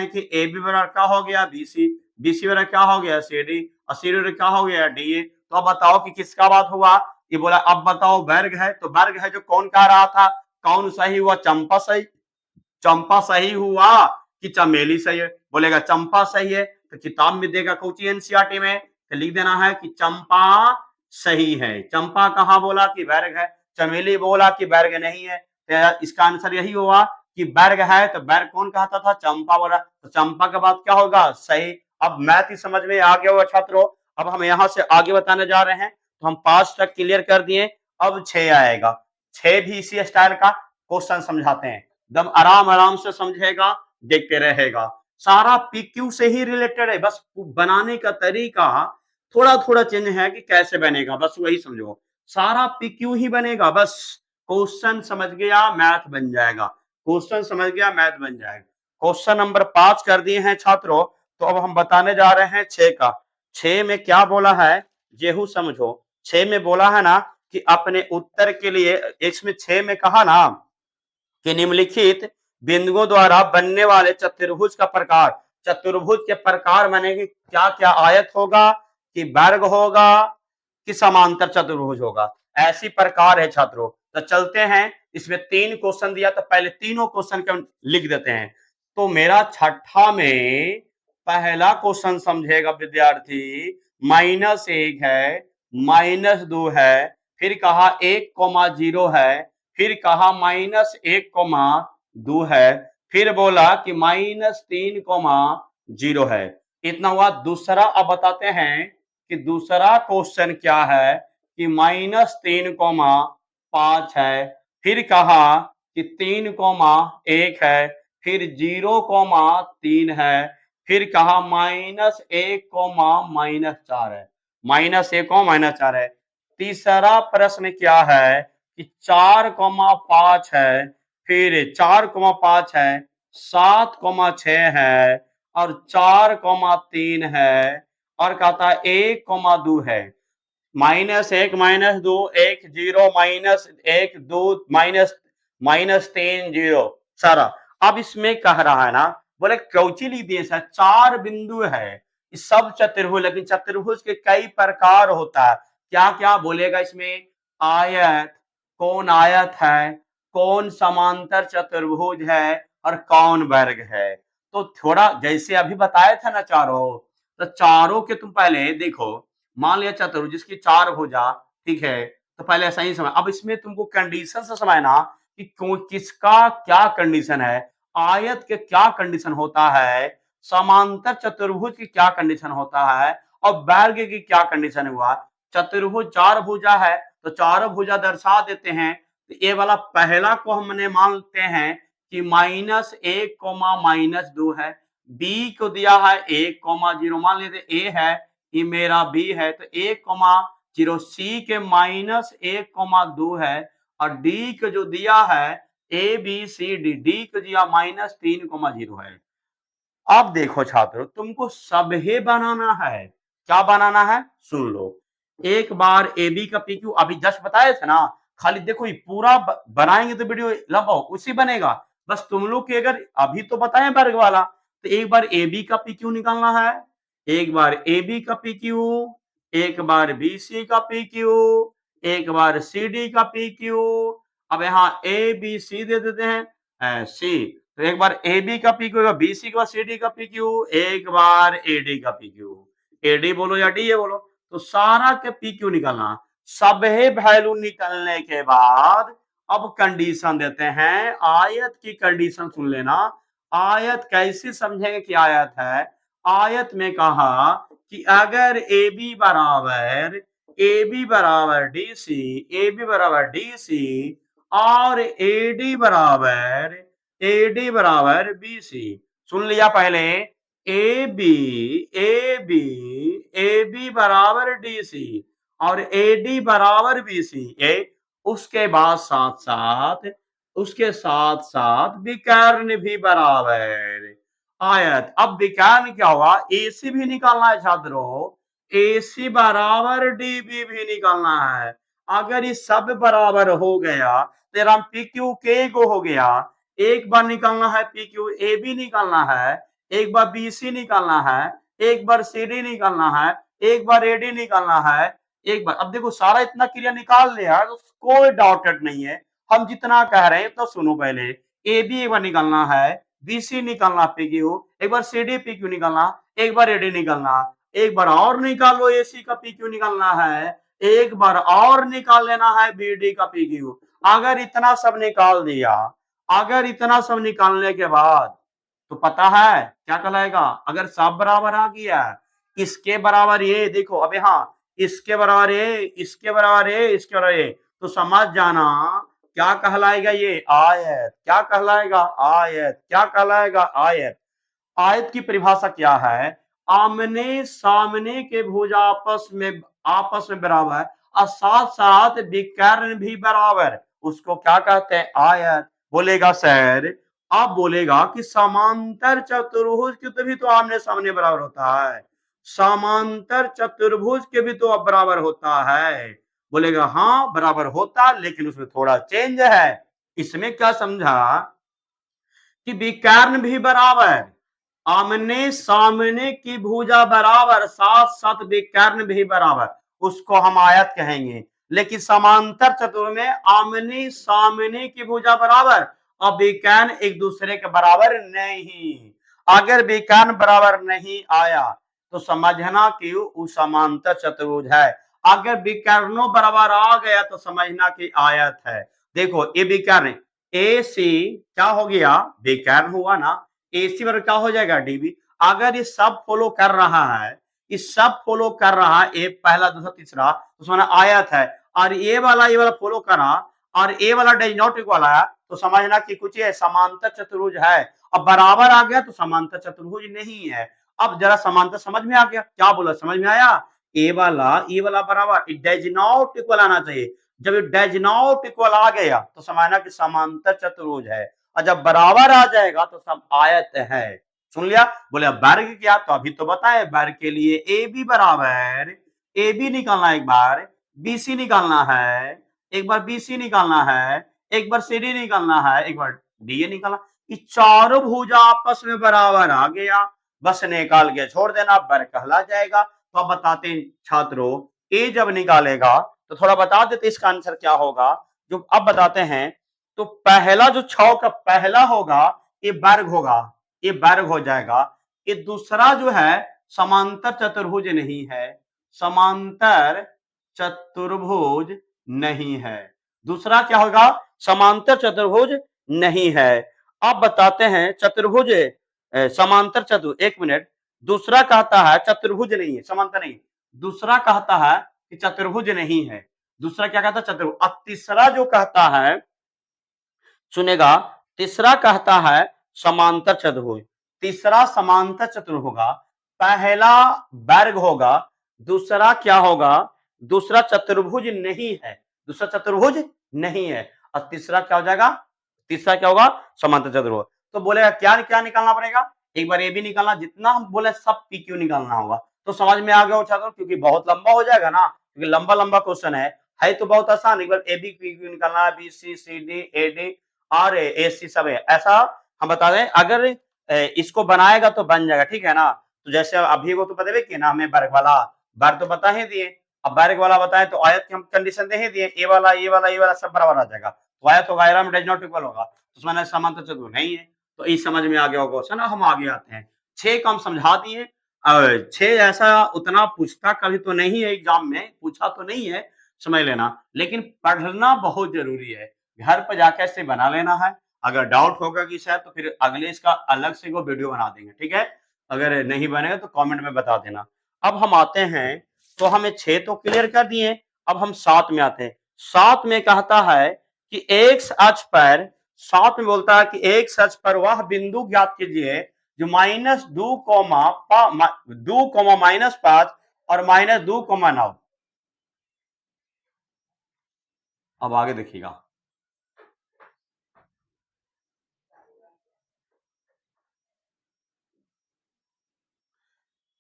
कि ए बी बराबर क्या हो गया BC, BC बराबर क्या हो गया CD, और CD बराबर क्या हो गया DA। तो अब बताओ कि किसका बात हुआ। ये बोला अब बताओ वर्ग है, तो वर्ग है जो कौन कह रहा था, कौन सही हुआ, चंपा सही, चंपा सही हुआ कि चमेली सही है। बोलेगा चंपा सही है तो किताब में देगा कोची एनसीईआरटी में, तो लिख देना है कि चंपा सही है। चंपा कहाँ बोला कि वर्ग है, चमेली बोला कि वर्ग नहीं है, तो इसका आंसर यही हुआ कि वर्ग है। तो वर्ग कौन कहता था, चंपा बोला, तो चंपा का बात क्या होगा, सही। अब मैथ ही समझ में आ गया होगा छात्रों। अब हम यहाँ से आगे बताने जा रहे हैं। तो हम 5 तक क्लियर कर दिए, अब 6 आएगा। 6 भी इसी स्टाइल का क्वेश्चन समझाते हैं, एकदम आराम आराम से समझेगा, देखते रहेगा। सारा PQ से ही रिलेटेड है, बस बनाने का तरीका थोड़ा थोड़ा चेंज है कि कैसे बनेगा, बस वही समझो। सारा PQ ही बनेगा, बस क्वेश्चन समझ गया मैथ बन जाएगा, क्वेश्चन समझ गया मैथ बन जाएगा। क्वेश्चन नंबर 5 कर दिए हैं छात्रों। तो अब हम बताने जा रहे हैं 6 का। 6 में क्या बोला है जेहू समझो। 6 में बोला है ना कि अपने उत्तर के लिए, इसमें 6 में कहा ना कि निम्नलिखित बिंदुओं द्वारा बनने वाले चतुर्भुज का प्रकार, चतुर्भुज के प्रकार माने क्या क्या, आयत होगा कि वर्ग होगा कि समांतर चतुर्भुज होगा, ऐसी प्रकार है छात्रों। तो चलते हैं, इसमें 3 क्वेश्चन दिया तो पहले तीनों क्वेश्चन को लिख देते हैं। तो मेरा छठा में पहला क्वेश्चन समझेगा विद्यार्थी, -1 है, -2 है, फिर कहा 1,0 है, फिर कहा -1,2 है, फिर बोला कि -3,0 है। इतना हुआ। दूसरा अब बताते हैं कि दूसरा क्वेश्चन क्या है कि -3,5 है, फिर कहा कि 3,1 है, फिर 0,3 है, फिर कहा -1,-4 है, -1,-4 है। तीसरा प्रश्न क्या है कि 4,5 है, फिर 4,5 है, 7,6 है, और 4,3 है, और कहता है 1,2 है। -1 -2 1 0 -1 2 -3 0 सारा। अब इसमें कह रहा है ना, बोले कौची लिख दिए सर, 4 बिंदु है, सब चतुर्भुज, लेकिन चतुर्भुज के कई प्रकार होता है। क्या क्या बोलेगा इसमें, आयत, कौन आयत है, कौन समांतर चतुर्भुज है, और कौन वर्ग है। तो थोड़ा जैसे अभी बताया था ना चारों, तो चारों के तुम पहले देखो। मान लिया चतुर्भुज जिसकी 4 भुजा, ठीक है, तो पहले ऐसा ही समझ। अब इसमें तुमको कंडीशन से समझना कि किसका क्या कंडीशन है, आयत के क्या कंडीशन होता है, समांतर चतुर्भुज की क्या कंडीशन होता है, और वर्ग की क्या कंडीशन हुआ। चतुर्भुज 4 भुजा है तो चारों भुजा दर्शा देते हैं। तो ये वाला पहला को हमने मानते हैं कि -1, -2 है। बी को दिया है 1,0, मान लेते ए है, ये मेरा बी है, तो 1,0, सी के -1,2 है, और डी को जो दिया है ABCD, डी को दिया -3,0 है। अब देखो छात्रों, तुमको सबहे बनाना है। क्या बनाना है सुन लो। एक बार AB का PQ अभी जस्ट बताए थे ना, खाली देखो ये पूरा बनाएंगे तो वीडियो लंबा उसी बनेगा। बस तुम लोग के अगर अभी तो बताए वर्ग वाला, तो एक बार AB का PQ निकालना है, एक बार AB का PQ, एक बार BC का PQ, एक बार CD का PQ। अब यहाँ ABC दे देते हैं C, तो एक बार AB का PQ, एक बार BC का CD का PQ, एक बार AD का PQ। AD बोलो या DA बोलो, तो सारा के PQ निकालना। सबहे वैल्यू निकलने के बाद अब कंडीशन देते हैं। आयत की कंडीशन सुन लेना। आयत कैसे समझेंगे कि आयत है। आयत में कहा कि अगर AB बराबर DC और AD बराबर BC। सुन लिया पहले, AB बराबर DC और AD बराबर BC। उसके बाद उसके साथ साथ विकर्ण भी बराबर आयत। अब विकर्ण क्या हुआ, AC भी निकालना है छात्रों, AC बराबर DB भी निकालना है। अगर ये सब बराबर हो गया तेरा PQK को हो गया, एक बार निकालना है PQAB निकालना है, एक बार BC निकालना है, एक बार CD निकालना है, एक बार AD निकालना है, एक बार। अब देखो सारा इतना क्रिया निकाल लिया तो कोई डाउटेड नहीं है। हम जितना कह रहे हैं तो सुनो, पहले AB एक बार निकालना है, BC निकालना PQ, एक बार CD PQ निकालना, एक बार AD निकालना, एक बार और निकालो AC का PQ निकालना है, एक बार और निकाल लेना है BD का PQ। अगर इतना सब निकाल दिया, अगर इतना सब निकालने के बाद तो पता है क्या कहलाएगा, अगर सब बराबर आ गया, इसके बराबर ये देखो, अबे हाँ इसके बराबर ये, इसके बराबर ये, इसके बराबर ये, तो समझ जाना क्या कहलाएगा ये, आयत। क्या कहलाएगा, आयत। क्या कहलाएगा, आयत। आयत की परिभाषा क्या है, आमने सामने के भुज आपस में बराबर और साथ साथ विकर्ण भी बराबर, उसको क्या कहते हैं, आयत। बोलेगा सर, आप बोलेगा कि समांतर चतुर्भुज के भी तो आमने सामने बराबर होता है, समांतर चतुर्भुज के भी तो अब बराबर होता है। बोलेगा हाँ बराबर होता, लेकिन उसमें थोड़ा चेंज है। इसमें क्या समझा कि विकर्ण भी बराबर, आमने सामने की भुजा बराबर, साथ साथ विकर्ण भी बराबर, उसको हम आयत कहेंगे। लेकिन समांतर चतुर्भुज में आमने सामने की भुजा बराबर और विकर्ण एक दूसरे के बराबर नहीं। अगर विकर्ण बराबर नहीं आया तो समझना कि वो समांतर चतुर्भुज है। अगर विकर्णों बराबर आ गया तो समझना कि आयत है। देखो ये विकर्ण AC क्या हो गया, विकर्ण हुआ ना, AC बराबर क्या हो जाएगा, DB। अगर ये सब फॉलो कर रहा है, ये सब फॉलो कर रहा है, ए पहला दूसरा तीसरा, तो समझना आयत है। और ये वाला फॉलो करा और ए वाला डज नॉट इक्वल आया तो समझना कि कुछ ये समांतर चतुर्भुज है। अब बराबर आ गया तो समांतर चतुर्भुज नहीं है। अब जरा समांतर समझ में आ गया, क्या बोला, समझ में आया, ए वाला बराबर, इट डज नॉट इक्वल आना चाहिए। जब इट डज नॉट इक्वल आ गया तो समझना कि समांतर चतुर्भुज है, और जब बराबर आ जाएगा तो सब आयत है। सुन लिया। बोले वर्ग क्या, तो अभी तो बताए वर्ग के लिए ए बी बराबर, ए बी निकालना एक बार, BC निकालना है, एक बार BC निकालना है, एक बार CD निकालना है, एक बार DA निकालना। ये चारों भुजा आपस में बराबर आ गया, बस निकाल के छोड़ देना, वर्ग कहला जाएगा। तो अब बताते हैं छात्रों, ए जब निकालेगा तो थोड़ा बता देते इसका आंसर क्या होगा। जो अब बताते हैं, तो पहला जो 6 का पहला होगा ये वर्ग होगा, ये वर्ग हो जाएगा। ये दूसरा जो है समांतर चतुर्भुज नहीं है, समांतर चतुर्भुज नहीं है। दूसरा क्या होगा, समांतर चतुर्भुज नहीं है। अब बताते हैं चतुर्भुज समांतर चतुर्भुज, एक मिनट, दूसरा कहता है चतुर्भुज नहीं है, समांतर नहीं, दूसरा कहता है कि चतुर्भुज नहीं है। दूसरा क्या कहता है, चतुर्भुज। अब तीसरा जो कहता है, सुनेगा, तीसरा कहता है समांतर चतुर्भुज। तीसरा समांतर चतुर्भुज होगा, पहला वर्ग होगा, दूसरा क्या होगा, दूसरा चतुर्भुज नहीं है, दूसरा चतुर्भुज नहीं है, और तीसरा क्या हो जाएगा, तीसरा क्या होगा, समांतर चतुर्भुज। तो बोलेगा क्या क्या निकालना पड़ेगा, एक बार ये भी निकालना, जितना हम बोले सब PQ निकालना होगा। तो समझ में आ गया छात्रों, क्योंकि बहुत लंबा हो जाएगा ना, क्योंकि लंबा लंबा क्वेश्चन है तो बहुत आसान। एक बार AB PQ निकालना है, BC CD AD और AC सब है। ऐसा हम बता दें, अगर इसको बनाएगा तो बन जाएगा, ठीक है ना। तो जैसे अभी वो तो बता कि ना, हमें वर्ग वाला वर्ग तो बता ही दिए, अब वर्ग वाला बताए तो आयत की हम कंडीशन दे ही दिए, ये वाला सब बराबर आ जाएगा, तो आयत होगा, आयरन डज नॉट इक्वल होगा, तो उसमें समांतर चतुर्भुज नहीं है। तो इस समझ में आ गया होगा क्वेश्चन। हम आगे आते हैं, 6 का हम समझा दिए। 6 ऐसा उतना पूछता कभी तो नहीं है, एग्जाम में पूछा तो नहीं है, समझ लेना, लेकिन पढ़ना बहुत जरूरी है। घर पर जाकर इसे बना लेना है। अगर डाउट होगा कि शायद, तो फिर अगले इसका अलग से वो वीडियो बना देंगे, ठीक है। अगर नहीं बनेगा तो कमेंट में बता देना। अब हम आते हैं, तो हमें 6 तो क्लियर कर दिए, अब हम 7 में आते हैं। 7 में कहता है कि एक्स अक्ष पर, 7 में बोलता है कि एक्स अक्ष पर वह बिंदु ज्ञात कीजिए जो -2, -5 और -2, 9 अब आगे देखिएगा,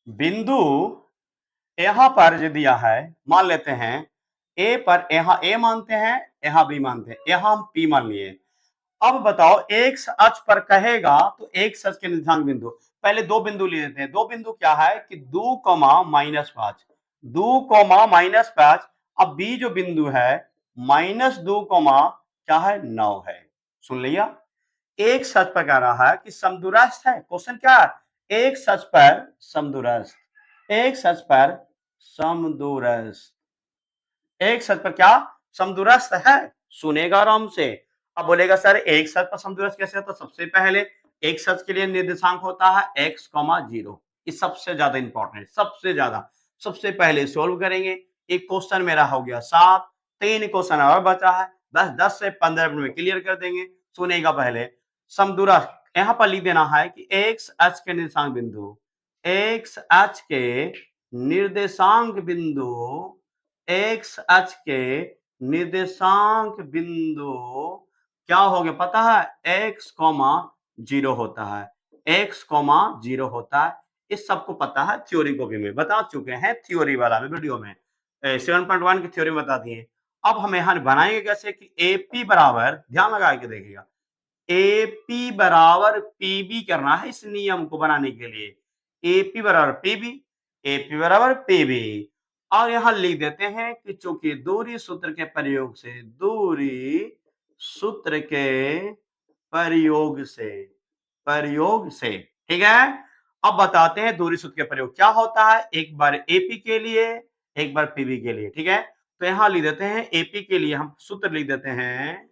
बिंदु यहां पर जो दिया है, मान लेते हैं ए पर, यहां ए मानते हैं, यहां बी मानते हैं, यहां हम पी मान लिए। अब बताओ एक्स अक्ष पर कहेगा तो एक्स अक्ष के निर्देशांक बिंदु, पहले दो बिंदु ले लेते हैं। दो बिंदु क्या है कि 2,-5, 2,-5। अब बी जो बिंदु है -2, क्या है 9 है। सुन लिया, एक सच पर कह रहा है कि समदूरस्थ है। क्वेश्चन क्या है, एक सच पर समदूरस्थ, एक सच पर समदूरस्थ, एक सच पर क्या समदूरस्थ है। सुनेगा आराम से। अब बोलेगा सर एक सच पर समदूरस्थ कैसे, तो सबसे पहले एक सच के लिए निर्देशांक होता है x, 0। ये सबसे ज्यादा इंपॉर्टेंट, सबसे ज्यादा। सबसे पहले सोल्व करेंगे। एक क्वेश्चन मेरा हो गया 7, 3 क्वेश्चन और बचा है, बस 10 से 15 मिनट में क्लियर कर देंगे। सुनेगा पहले, समदूरस्थ यहां पर लिख देना है कि x अक्ष के निर्देशांक बिंदु, x अक्ष के निर्देशांक बिंदु, एक्स अक्ष के निर्देशांक बिंदु क्या हो गया पता है, x, 0 होता है, x, 0 होता है। इस सबको पता है, थ्योरी को भी मैं बता चुके हैं, थ्योरी वाला में वीडियो में 7.1 की थ्योरी बता दिए। अब हम यहां बनाएंगे कैसे कि एपी बराबर, ध्यान लगा के देखिएगा, एपी बराबर पीबी करना है। इस नियम को बनाने के लिए एपी बराबर पीबी, एपी बराबर पीबी। और यहां लिख देते हैं कि चूंकि दूरी सूत्र के प्रयोग से, दूरी सूत्र के प्रयोग से, प्रयोग से, ठीक है। अब बताते हैं दूरी सूत्र के प्रयोग क्या होता है, एक बार एपी के लिए, एक बार पीबी के लिए, ठीक है। तो यहां लिख देते हैं एपी के लिए हम सूत्र लिख देते हैं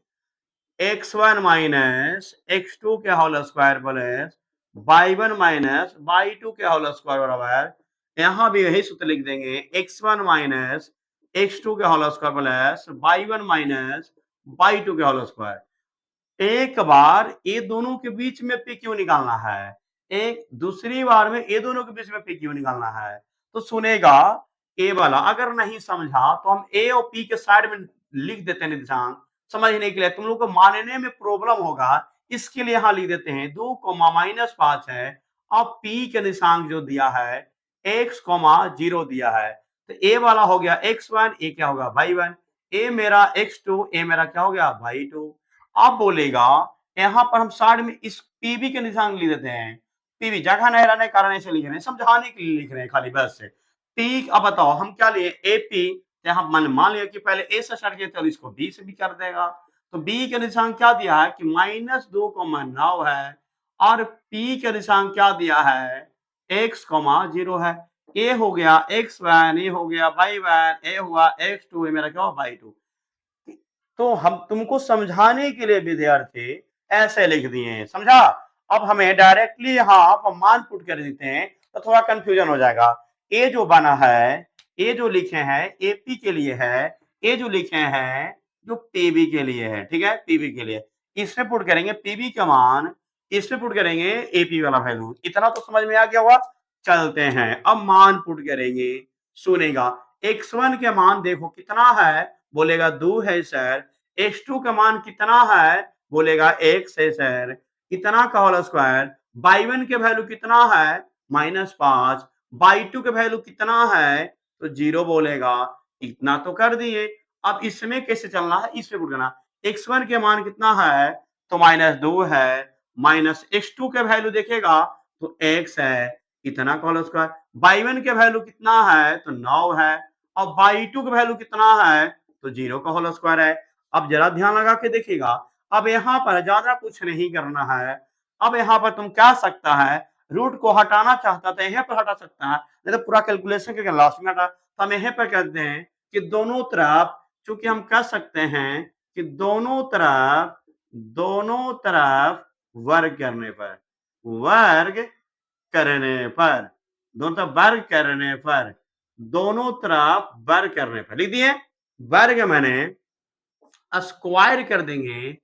x1 माइनस x2 के whole square plus y1 minus y2 के होल स्क्वायर बराबर, यहां भी यही सूत्र लिख देंगे x1 माइनस x2 के whole square plus y1 minus y2 के होल स्क्वायर। एक बार ये दोनों के बीच में पी क्यू निकालना है, एक दूसरी बार में ये दोनों के बीच में पी क्यू निकालना है। तो सुनेगा ए वाला, अगर नहीं समझा तो हम ए और पी के साइड में लिख देते हैं निर्देशांक, समझने के लिए। तुम लोग को मानने में प्रॉब्लम होगा, इसके लिए यहां लिख देते हैं 2, -5 है। अब पी के निर्देशांक जो दिया है x, 0 दिया है, तो ए वाला हो गया x1, ए क्या होगा y1, ए मेरा x2, ए मेरा क्या हो गया y2। अब बोलेगा यहां पर हम साइड में इस पीबी के निशान लिख देते हैं, पीबी जगह नहीं रहने के कारण ऐसे लिख रहे हैं, समझाने के लिए लिख रहे हैं खाली बस से पी। अब बताओ हम क्या लिए, एपी, यहां मान लिया कि पहले ए से स्टार्ट किया तो इसको बी से भी कर देगा। तो बी के निशान क्या दिया है कि -2,9 है, और पी के निशान क्या दिया है x, 0 है। ए हो गया x1, ए हो गया y1, ए हुआ x2, ए मेरा क्या हुआ y2। तो हम तुमको समझाने के लिए विद्यार्थी ऐसे लिख दिए हैं, समझा। अब हमें डायरेक्टली यहाँ पर मान पुट कर देते हैं तो थोड़ा कंफ्यूजन हो जाएगा। ए जो बना है, ए जो लिखे हैं एपी के लिए है, ए जो लिखे हैं जो पीबी के लिए है, ठीक है, पीबी के लिए। इसमें पुट करेंगे पीबी का मान, इसमें पुट करेंगे एपी वाला वैल्यू। इतना तो समझ में आ गया हुआ। चलते हैं अब मान पुट करेंगे। सुनेगा x1 के मान देखो कितना है, बोलेगा 2 है सर। x2 का मान कितना है, बोलेगा x है सर। कितना का होल स्क्वायर, y1 के वैल्यू कितना है -5, y2 के वैल्यू कितना है तो 0 बोलेगा। इतना तो कर दिए। अब इसमें कैसे चलना है, इसमें पुट करना। x1 के मान कितना है तो -2 है, माइनस x2 के वैल्यू देखेगा तो x है, इतना का होल स्क्वायर। y1 के वैल्यू कितना है तो 9 है, और y2 का वैल्यू कितना है तो 0 का होल स्क्वायर है। अब जरा ध्यान लगा के देखिएगा। अब यहाँ पर ज्यादा कुछ नहीं करना है। अब यहाँ पर तुम क्या सकता है, रूट को हटाना चाहता था यहाँ पर हटा सकता है, नहीं तो पूरा कैलकुलेशन करके लास्ट में हटा। तो हम यहाँ पर कहते हैं कि दोनों तरफ, चूंकि हम कह सकते हैं कि दोनों तरफ वर्ग करने पर, वर्ग करने पर, दोनों तरफ वर्ग करने पर, दोनों तरफ वर्ग करने पर लिख दिए। वर्ग मैंने स्क्वायर कर देंगे,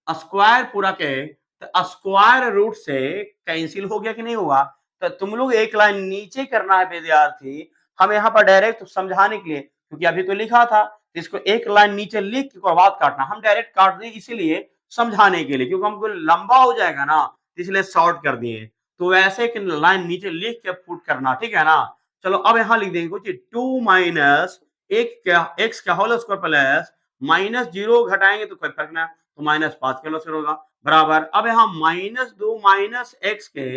स्क्वायर पूरा के तो स्क्वायर रूट से कैंसिल हो गया कि नहीं हुआ। तो तुम लोग एक लाइन नीचे करना है विद्यार्थी, हम यहाँ पर डायरेक्ट समझाने के लिए, क्योंकि अभी तो लिखा था इसको एक लाइन नीचे लिख के बाद काटना, हम डायरेक्ट काट दिए इसीलिए समझाने के लिए, क्योंकि हमको लंबा हो जाएगा ना, इसलिए शॉर्ट कर दिए। तो वैसे कि लाइन नीचे लिख के पुट करना, ठीक है ना। चलो अब यहाँ लिख देंगे कुछ 2 माइनस एक्स का होल स्क्वायर प्लस माइनस 0 घटाएंगे तो कोई फर्क ना, तो माइनस 5 का होल स्क्वायर होगा बराबर। अब यहाँ माइनस 2 माइनस एक्स के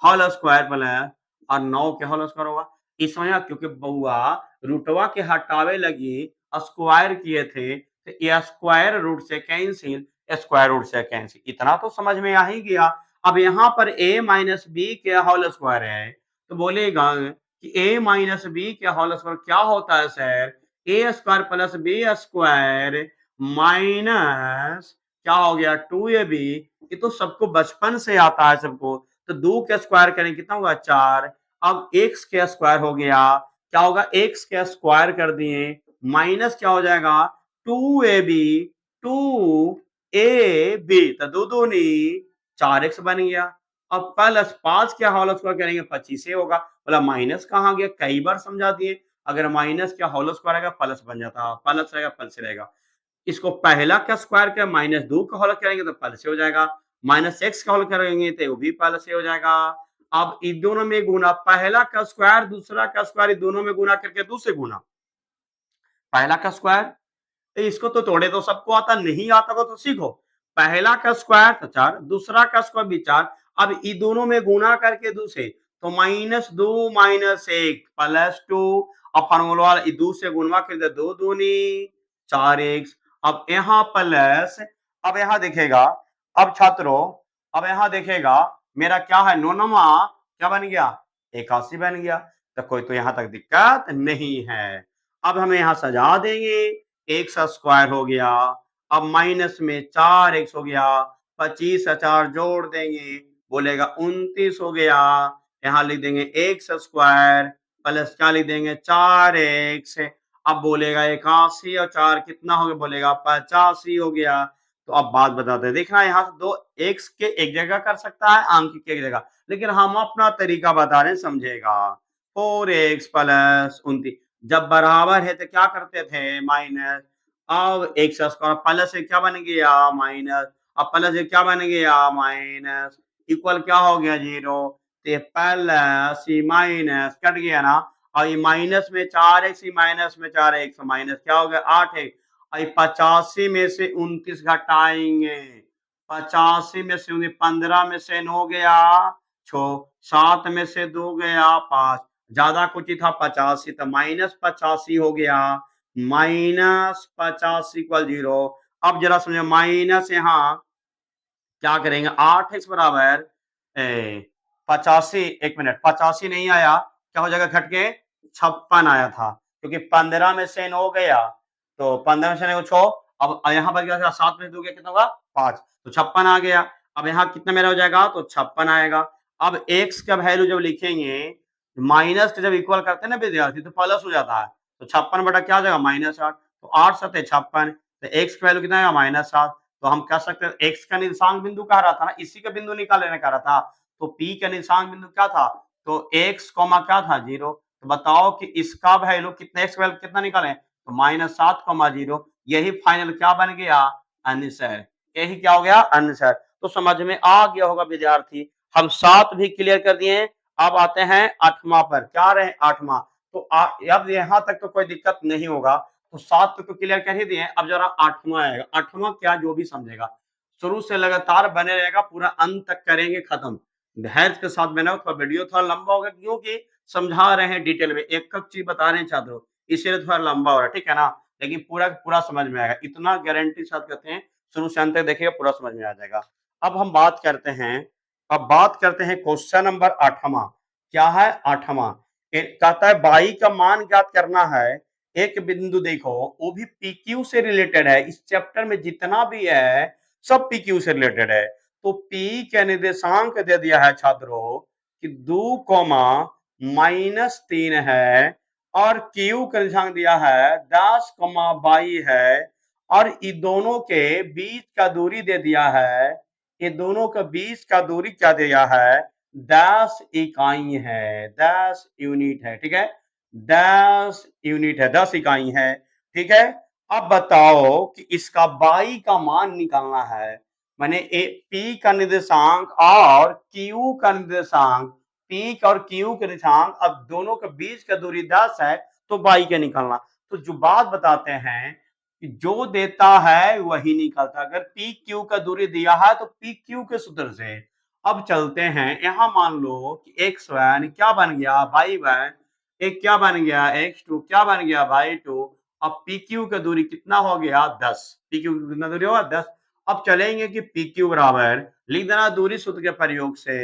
होल स्क्वायर प्लस और 9 के होल स्क्वायर होगा। इसमें क्योंकि बउआ रूटवा के हटावे लगी स्क्वायर किए थे, तो ये स्क्वायर रूट से कैंसिल, स्क्वायर रूट से कैंसिल, इतना तो समझ में आ ही गया। अब यहाँ पर a माइनस बी के होल स्क्वायर है, तो बोलेगा कि a माइनस बी के होल स्क्वायर क्या होता है sir, a square plus b square minus क्या हो गया 2ab। ये तो सबको बचपन से आता है सबको। तो 2 के स्क्वायर करेंगे कितना होगा 4। अब x के स्क्वायर हो गया, क्या होगा x के स्क्वायर कर दिए माइनस क्या हो जाएगा 2ab, 2ab तो दो दूनी 4x बन गया। अब प्लस 5 क्या होल स्क्वायर करेंगे 25 होगा। बोला माइनस कहाँ गया, कई बार समझा दिए। अगर माइनस क्या होल स्क्वायर आएगा प्लस बन जाता, प्लस रहेगा प्लस रहेगा। इसको पहला का स्क्वायर का माइनस 2 का होल करेंगे तो प्लस से हो जाएगा, माइनस एक्स का होल करेंगे तो वो भी प्लस से हो जाएगा। अब इन दोनों में गुना, पहला का स्क्वायर दूसरा का स्क्वायर दोनों में गुना करके 2 से गुना, पहला का स्क्वायर, इसको तो तोड़े तो सबको आता, नहीं आता को तो सीखो। पहला का स्क्वायर तो 4, दूसरा का स्क्वायर भी 4। अब इन दोनों में गुना करके 2 से, तो माइनस 2 माइनस 1 प्लस 2। अब फॉर्मूला 2 से गुणवा कर दे 2 दूनी 4x। अब यहाँ प्लस, अब यहाँ देखेगा, अब छात्रों अब यहाँ देखेगा मेरा क्या है नोनमा क्या बन गया 81 बन गया। तो कोई तो यहाँ तक दिक्कत नहीं है। अब हमें यहाँ सजा देंगे, एक्स स्क्वायर हो गया, अब माइनस में 4x हो गया, 25 से 4 जोड़ देंगे बोलेगा 29 हो गया। यहाँ लिख देंगे एक्स स्क्वायर प्लस क्या लिख देंगे 4x। अब बोलेगा 81 और 4 कितना हो गया, बोलेगा 85 हो गया। तो अब बात बताते हैं, देखना यहाँ से दो एक्स के एक जगह कर सकता है, अंक के एक जगह, लेकिन हम अपना तरीका बता रहे हैं समझेगा। 4x प्लस 29 जब बराबर है तो क्या करते थे माइनस, अब एक्स स्क्वायर प्लस से क्या बन गया माइनस, अब प्लस से क्या बन गया माइनस, इक्वल क्या हो गया 0। तो प्लस माइनस कट गया ना, और ये माइनस में 4x, माइनस में 4x, माइनस क्या हो गया 8x। 85 में से 29 घटाएंगे, 85 में से 15 में से 9 गया 6, 7 में से 2 गया 5, ज्यादा कुछ ही था 85, तो माइनस 85 हो गया, माइनस 85 इक्वल 0। अब जरा समझो माइनस यहाँ क्या करेंगे 8x बराबर 85, एक मिनट 85 नहीं आया, क्या हो जाएगा घट के 56 आया था, क्योंकि 15 में से 9 गया, तो 15 में से 9 6, अब यहाँ पर क्या 7 में से 2 गया कितना होगा 5, तो 56 आ गया। अब यहाँ कितना मेरा हो जाएगा तो 56 आएगा। अब x का वैल्यू जब लिखेंगे माइनस के जब इक्वल करते हैं ना विद्यार्थी तो प्लस हो जाता है, तो 56 बटा क्या हो जाएगा माइनस 8, तो 8 7 56, तो x का वैल्यू कितना आएगा माइनस 7। तो हम कह सकते हैं x का निर्देशांक बिंदु कह रहा था ना, इसी का बिंदु निकालने कह रहा था, तो p का निर्देशांक बिंदु क्या था, तो x कॉमा क्या था 0। तो बताओ कि इसका वैल्यू कितना, x वैल्यू कितना निकाले, तो माइनस 7 कॉमा 0। यही फाइनल क्या बन गया आंसर, यही क्या हो गया आंसर। तो समझ में आ गया होगा विद्यार्थी, हम 7 भी क्लियर कर दिए। अब आते हैं 8वां पर, क्या रहे 8वां, तो अब यहाँ तक तो कोई दिक्कत नहीं होगा, तो 7 तो क्लियर कर ही दिए। अब जरा 8वां आएगा, 8वां क्या जो भी समझेगा शुरू से लगातार बने रहेगा, पूरा अंत तक करेंगे खत्म, धैर्य के साथ बनाओ। थोड़ा वीडियो थोड़ा लंबा होगा क्योंकि समझा रहे हैं डिटेल में, एक एक चीज बता रहे हैं छात्रों, इसलिए थोड़ा लंबा हो रहा है, ठीक है ना, लेकिन पूरा पूरा समझ में आएगा, इतना गारंटी साथ कहते हैं, शुरू से अंत तक देखिएगा पूरा समझ में आ जाएगा। अब हम बात करते हैं, अब बात करते हैं क्वेश्चन नंबर 8वां, क्या है 8वां, कहता है बाई का मान ज्ञात करना है। एक बिंदु देखो वो भी पीक्यू से रिलेटेड है, इस चैप्टर में जितना भी है सब पीक्यू से रिलेटेड है। तो पी का निर्देशांक दे दिया है छात्रों कि 2 कॉमा माइनस 3 है, और क्यू का निर्देशांक दिया है 10 कॉमा 22 है, और इन दोनों के बीच का दूरी दे दिया है, ये दोनों के बीच का दूरी क्या दिया है 10 इकाई है, 10 यूनिट है, ठीक है 10 यूनिट है, 10 इकाई है, ठीक है। अब बताओ कि इसका बाई का मान निकालना है। मैंने पी का निर्देशांक और क्यू का निर्देशांक, पी और क्यू के निर्देशांक, अब दोनों के बीच का दूरी 10 है तो बाई का निकालना। तो जो बात बताते हैं कि जो देता है वही निकलता। अगर पी क्यू का दूरी दिया है तो पी क्यू के सूत्र से। अब चलते हैं, यहां मान लो कि एक्स वन क्या बन गया बाई वन, एक क्या बन गया एक्स टू क्या बन गया बाई टू। अब PQ का दूरी कितना हो गया 10, PQ की कितना दूरी होगा 10। अब चलेंगे कि PQ बराबर लिख देना दूरी सूत्र के प्रयोग से।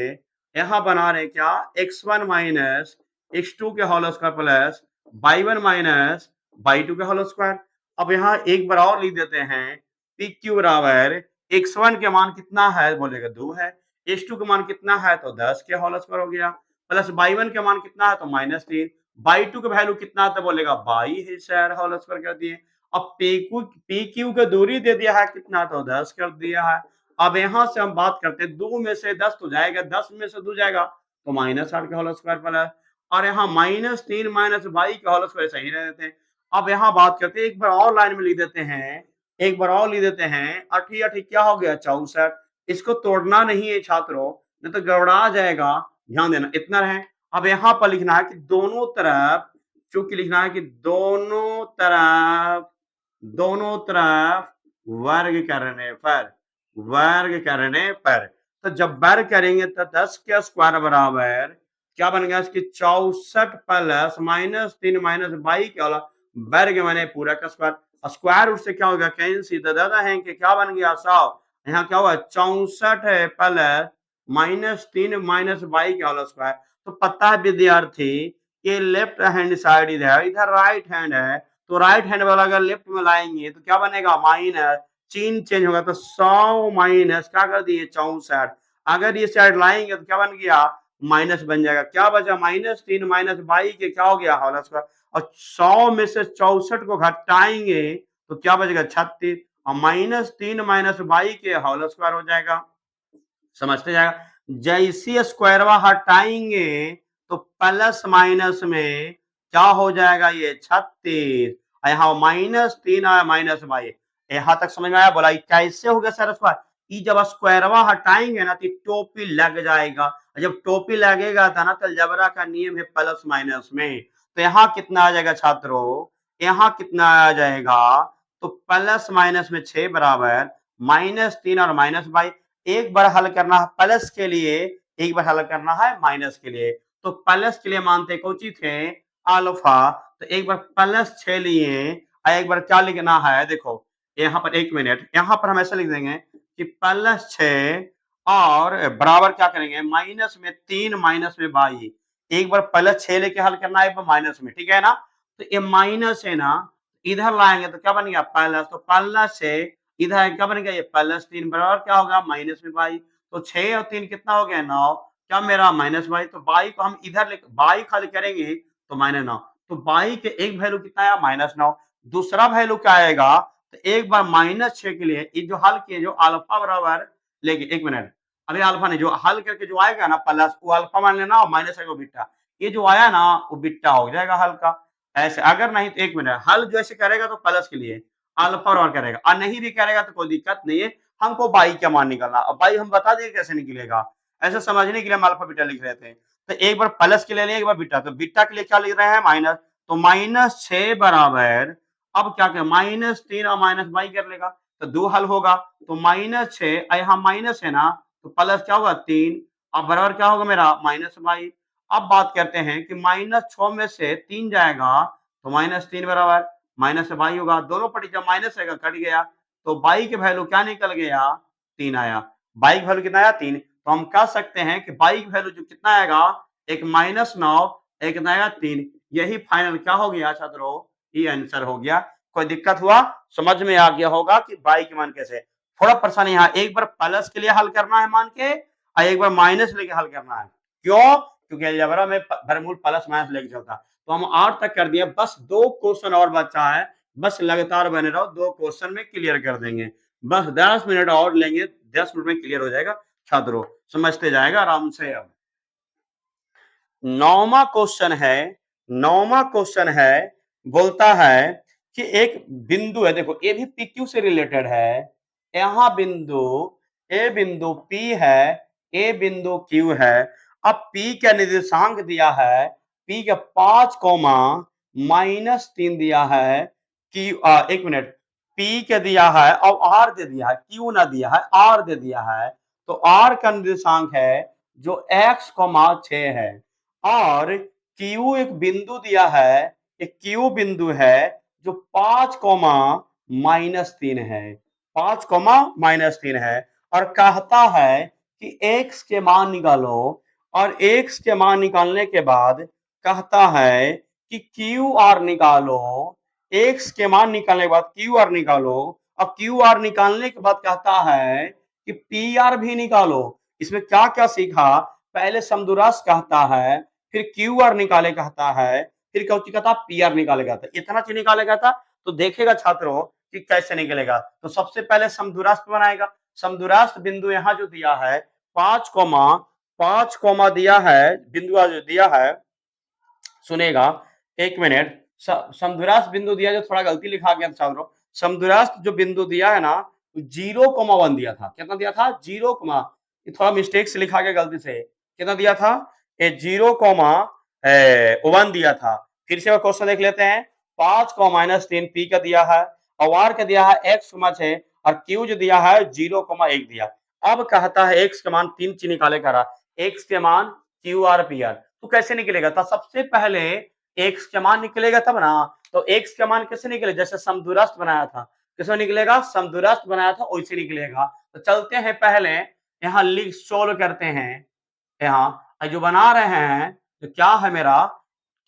यहां बना रहे क्या x1 माइनस x2 के whole square plus y1 minus y2 के होल स्क्वायर। अब यहाँ एक बार और लिख देते हैं PQ बराबर x1 के मान कितना है बोलेगा 2 है, x2 का मान कितना है तो 10 के होल स्क्वायर हो गया, प्लस y1 का मान कितना है तो -3, y2 का वैल्यू कितना आता बोलेगा 22 है सर, होल स्क्वायर कर दिए। अब PQ का दूरी दे दिया है कितना तो 10 कर दिया है। अब यहां से हम बात करते हैं 2 में से 10 तो जाएगा, 10 में से 2 जाएगा तो -8 का होल स्क्वायर प्लस, और यहाँ -3 माइनस y का होल स्क्वायर सही रह देते हैं। अब यहाँ बात करते हैं, एक बार और लाइन में लिख देते हैं, एक बार और लिख देते हैं, 8 8 क्या हो गया 64। इसको तोड़ना नहीं है छात्रों, नहीं तो गड़बड़ा जाएगा, ध्यान देना इतना रहे। अब यहाँ पर लिखना है कि दोनों तरफ, चूंकि लिखना है कि दोनों तरफ वर्ग करने पर, तो जब वर्ग करेंगे तो 10 के स्क्वायर बराबर क्या बन गया इसकी 64 प्लस -3 माइनस बाई क्या होला वर्ग मैंने पूरा का स्क्वायर, स्क्वायर रूट से क्या होगा कैंसिल, तो दादा है कि क्या बन गया 100। यहाँ क्या हुआ 64 है प्लस -3 माइनस बाई का होल स्क्वायर। तो पता है विद्यार्थी ये लेफ्ट हैंड साइड इधर, इधर राइट हैंड है, तो राइट हैंड वाला अगर लेफ्ट में लाएंगे तो क्या बनेगा माइनस, चिन्ह चेंज होगा तो 100 माइनस क्या कर दिए 64। अगर ये साइड लाएंगे तो क्या बन गया माइनस बन जाएगा, क्या बचा -3 माइनस बाई के क्या हो गया होल स्क्वायर, और 100 में से 64 को घटाएंगे तो क्या बचेगा 36, और -3 माइनस बाई के होल स्क्वायर हो जाएगा। समझते जाएगा, जैसे स्क्वायरवा हटाएंगे तो प्लस माइनस में क्या हो जाएगा ये 36, यहाँ -3 आया माइनस बाई। यहाँ तक समझ में आया, बोला कैसे हो गया सर स्क्वायर, ये जब स्क्वायरवा हटाएंगे ना तो टोपी लग जाएगा, जब टोपी लगेगा था ना तो अलजेब्रा का नियम है प्लस माइनस में। तो यहाँ कितना आ जाएगा छात्रों, यहाँ कितना आ जाएगा, तो प्लस माइनस में 6 बराबर -3 और -बाई। एक बार हल करना है प्लस के लिए, एक बार हल करना है माइनस के लिए। तो प्लस के लिए मानते कौन सी थे अल्फा, तो एक बार +6 लिए और एक बार क्या लिखना है देखो, यहाँ पर 1 मिनट, यहाँ पर हम ऐसा लिख देंगे कि +6 और बराबर क्या करेंगे माइनस में 3 माइनस में बाई। एक बार +6 लेके हल करना है, एक बार माइनस में, ठीक है ना। तो ये माइनस है ना, इधर लाएंगे तो क्या बन गया प्लस, तो +6 इधर क्या बन गया ये +3 बराबर क्या होगा माइनस में बाई। तो 6 और 3 कितना हो गया 9, क्या मेरा -बाई, तो बाई को हम इधर ले बाई खाली करेंगे तो -9, तो बाई के एक वैल्यू कितना आया -9। दूसरा वैल्यू क्या आएगा, तो एक बार -6 के लिए ये जो हल किए जो अल्फा बराबर लेके, एक मिनट, अभी अल्फा नहीं, जो हल करके जो आएगा ना प्लस वो अल्फा मान लेना और माइनस है वो बीटा, ये जो आया ना वो बीटा हो जाएगा हल का। ऐसे अगर नहीं तो एक मिनट, हल जो ऐसे करेगा तो प्लस के लिए अल्फा और करेगा, और नहीं भी करेगा तो कोई दिक्कत नहीं है, हमको बाई का मान निकालना। अब बाई हम बता देंगे कैसे निकलेगा, ऐसे समझने के लिए हम अल्फा बीटा लिख रहे थे। तो एक बार प्लस के लिए एक बार बीटा, तो बीटा के लिए क्या लिख रहे हैं माइनस, तो -6 बराबर, अब क्या करें -3 और -बाई कर लेगा तो 2 हल होगा, तो -6 यहाँ माइनस है ना तो प्लस क्या होगा 3, अब बराबर क्या होगा मेरा -बाई। अब बात करते हैं कि -6 में से 3 जाएगा तो -3 बराबर -बाई होगा, दोनों पटी जब माइनस रहेगा कट गया, तो बाई के वैल्यू क्या निकल गया 3 आया। बाई का वैल्यू कितना आया 3, तो हम कह सकते हैं कि बाई का वैल्यू जो कितना आएगा, एक -9 एक कितना आएगा 3, यही फाइनल क्या हो गया छात्रों, ये आंसर हो गया। कोई दिक्कत हुआ, समझ में आ गया होगा कि बाई के मान कैसे। थोड़ा परेशानी यहाँ, एक बार प्लस के लिए हल करना है मान के और एक बार माइनस लेके हल करना है, क्यों, क्योंकि अलजेब्रा में वर्गमूल प्लस माइनस लेके चलता। तो हम 8 तक कर दिए, बस 2 क्वेश्चन और बचा है, बस लगातार बने रहो, 2 क्वेश्चन में क्लियर कर देंगे, बस 10 मिनट और लेंगे, 10 मिनट में क्लियर हो जाएगा छात्रों, समझते जाएगा आराम से। अब 9वां क्वेश्चन है, 9वां क्वेश्चन है, बोलता है कि एक बिंदु है, देखो ये भी पी क्यू से रिलेटेड है, यहां बिंदु ए बिंदु पी है, ए बिंदु क्यू है। अब पी का निर्देशांक दिया है, पी का 5, -3 दिया है, क्यू एक मिनट, पी के दिया है और आर दे दिया है, क्यू ना दिया है, आर दे दिया है। तो आर का निर्देशांक है जो x, 6 है, और क्यू एक बिंदु दिया है, एक क्यू बिंदु है जो 5, -3 है, 5, -3 है, और कहता है कि x के मान निकालो, और x के मान निकालने के बाद कहता है कि क्यू आर निकालो, x के मान निकालने के बाद क्यू आर निकालो, और क्यू आर निकालने के बाद कहता है कि पी आर भी निकालो। इसमें क्या क्या सीखा, पहले समदुरास कहता है, फिर क्यू आर निकाले कहता है, फिर क्या कहता पी आर निकालेगा था, इतना चीज निकालेगा था। तो देखेगा छात्रों कि कैसे निकलेगा। तो सबसे पहले समदुरास्त बनाएगा, समदुरास्त बिंदु यहाँ जो दिया है 5, दिया है, बिंदु जो दिया है, सुनेगा एक मिनट, समदुरास्त बिंदु दिया जो थोड़ा गलती लिखा गया छात्रों, समदुरास्त जो बिंदु दिया है ना 0,1 दिया था, कितना दिया था 0, थोड़ा मिस्टेक से लिखा गया गलती से, कितना दिया था ये 0,1 दिया था। फिर से क्वेश्चन देख लेते हैं, 5, -3 पी का दिया है, और आर का दिया है x,6, और क्यू जो दिया है 0,1 दिया। अब कहता है x के मान 3 चीज निकाले करा, x के मान क्यू आर पी आर, तो कैसे निकलेगा था, सबसे पहले x के मान निकलेगा तब ना। तो x के मान कैसे निकले, जैसे समदुरस्त बनाया था, किसमें निकलेगा, समदुरस्त बनाया था वैसे निकलेगा। तो चलते हैं पहले यहाँ लिख सोल्व करते हैं, यहाँ जो बना रहे हैं तो क्या है मेरा,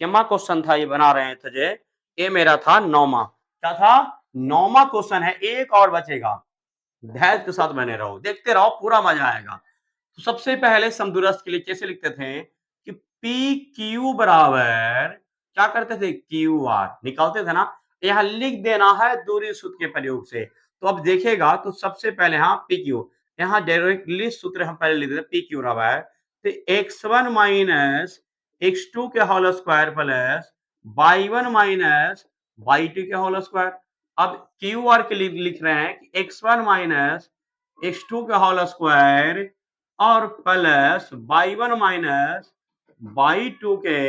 क्या क्वेश्चन था ये बना रहे थे जे, ये मेरा था 9वां, क्या था 9वां क्वेश्चन है, एक और बचेगा, धैर्य के साथ बने रहो, देखते रहो, पूरा मजा आएगा। तो सबसे पहले समदुरस्त के लिए कैसे लिखते थे कि पी क्यू बराबर क्या करते थे, क्यू आर निकालते थे ना, यहाँ लिख देना है दूरी सूत्र के प्रयोग से। तो अब देखेगा तो सबसे पहले यहाँ पी क्यू, यहाँ डायरेक्टली सूत्र हम पहले लिख देते पी क्यू बराबर, तो x1 माइनस x2 के whole square plus y1 minus y2 के होल स्क्वायर। अब क्यू आर के लिए लिख रहे हैं कि x1 माइनस x2 के होल स्क्वायर और प्लस y1 माइनस y2 के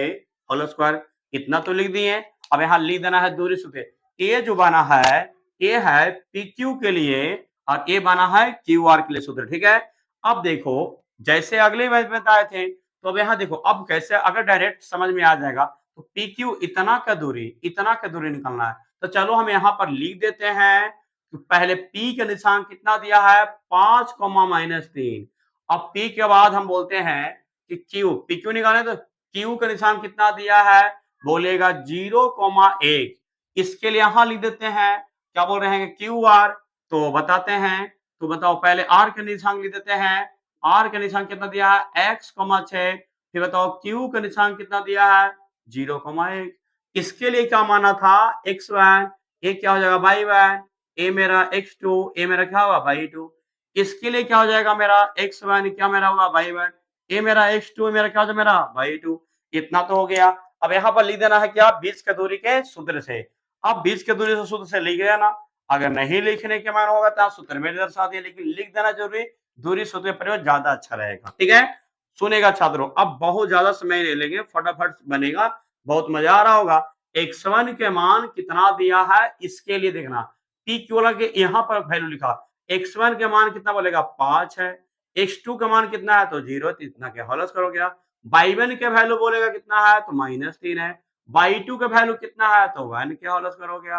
होल स्क्वायर, इतना तो लिख दिए। अब यहाँ लिख देना है दूरी सूत्र, ये जो बना है ये है PQ के लिए, और ये बना है QR के लिए सूत्र, ठीक है। अब देखो जैसे अगले में बताए थे, तो अब यहाँ देखो अब कैसे, अगर डायरेक्ट समझ में आ जाएगा तो PQ इतना का दूरी निकालना है। तो चलो हम यहाँ पर लिख देते हैं, तो पहले P का निशान कितना दिया है 5, -3, अब P के बाद हम बोलते हैं कि Q, PQ निकाले तो Q का निशान कितना दिया है, बोलेगा 0,1, इसके लिए यहां लिख देते हैं, क्या बोल रहे हैं क्यू आर, तो बताते हैं, तो बताओ पहले आर का निशान लिख देते हैं, आर का निशान कितना दिया है x,6, फिर बताओ क्यू का निशान कितना दिया है 0,1, इसके लिए क्या माना था x1, ये क्या हो जाएगा y1, ए मेरा x2, ए मेरा क्या होगा y2, इसके लिए क्या हो जाएगा मेरा x1, क्या मेरा होगा y1, ये मेरा x2, मेरा क्या हो जाएगा मेरा y2, इतना तो हो गया। अब यहाँ पर लिख देना है क्या, बीच की दूरी के सूत्र से। अब बीच की दूरी से सूत्र से लिख देना, अगर नहीं लिखने के मान होगा तो सूत्र में दर्शा दिया, लेकिन लिख देना जरूरी, दूरी सूत्र प्रयोग ज्यादा अच्छा रहेगा, ठीक है। सुनेगा छात्रों, अब बहुत ज्यादा समय ले लेंगे, फटाफट बनेगा, बहुत मजा आ रहा होगा। x1 के मान कितना दिया है इसके लिए देखना, पी क्यू के यहाँ पर वैल्यू लिखा, x1 के मान कितना बोलेगा 5 है, x2 का मान कितना है तो 0, तो इतना के होल स्क्वायर हो गया, y1 के वैल्यू बोलेगा कितना है तो -3 है, y2 का वैल्यू कितना है तो 1 के होल स्क्वायर हो गया।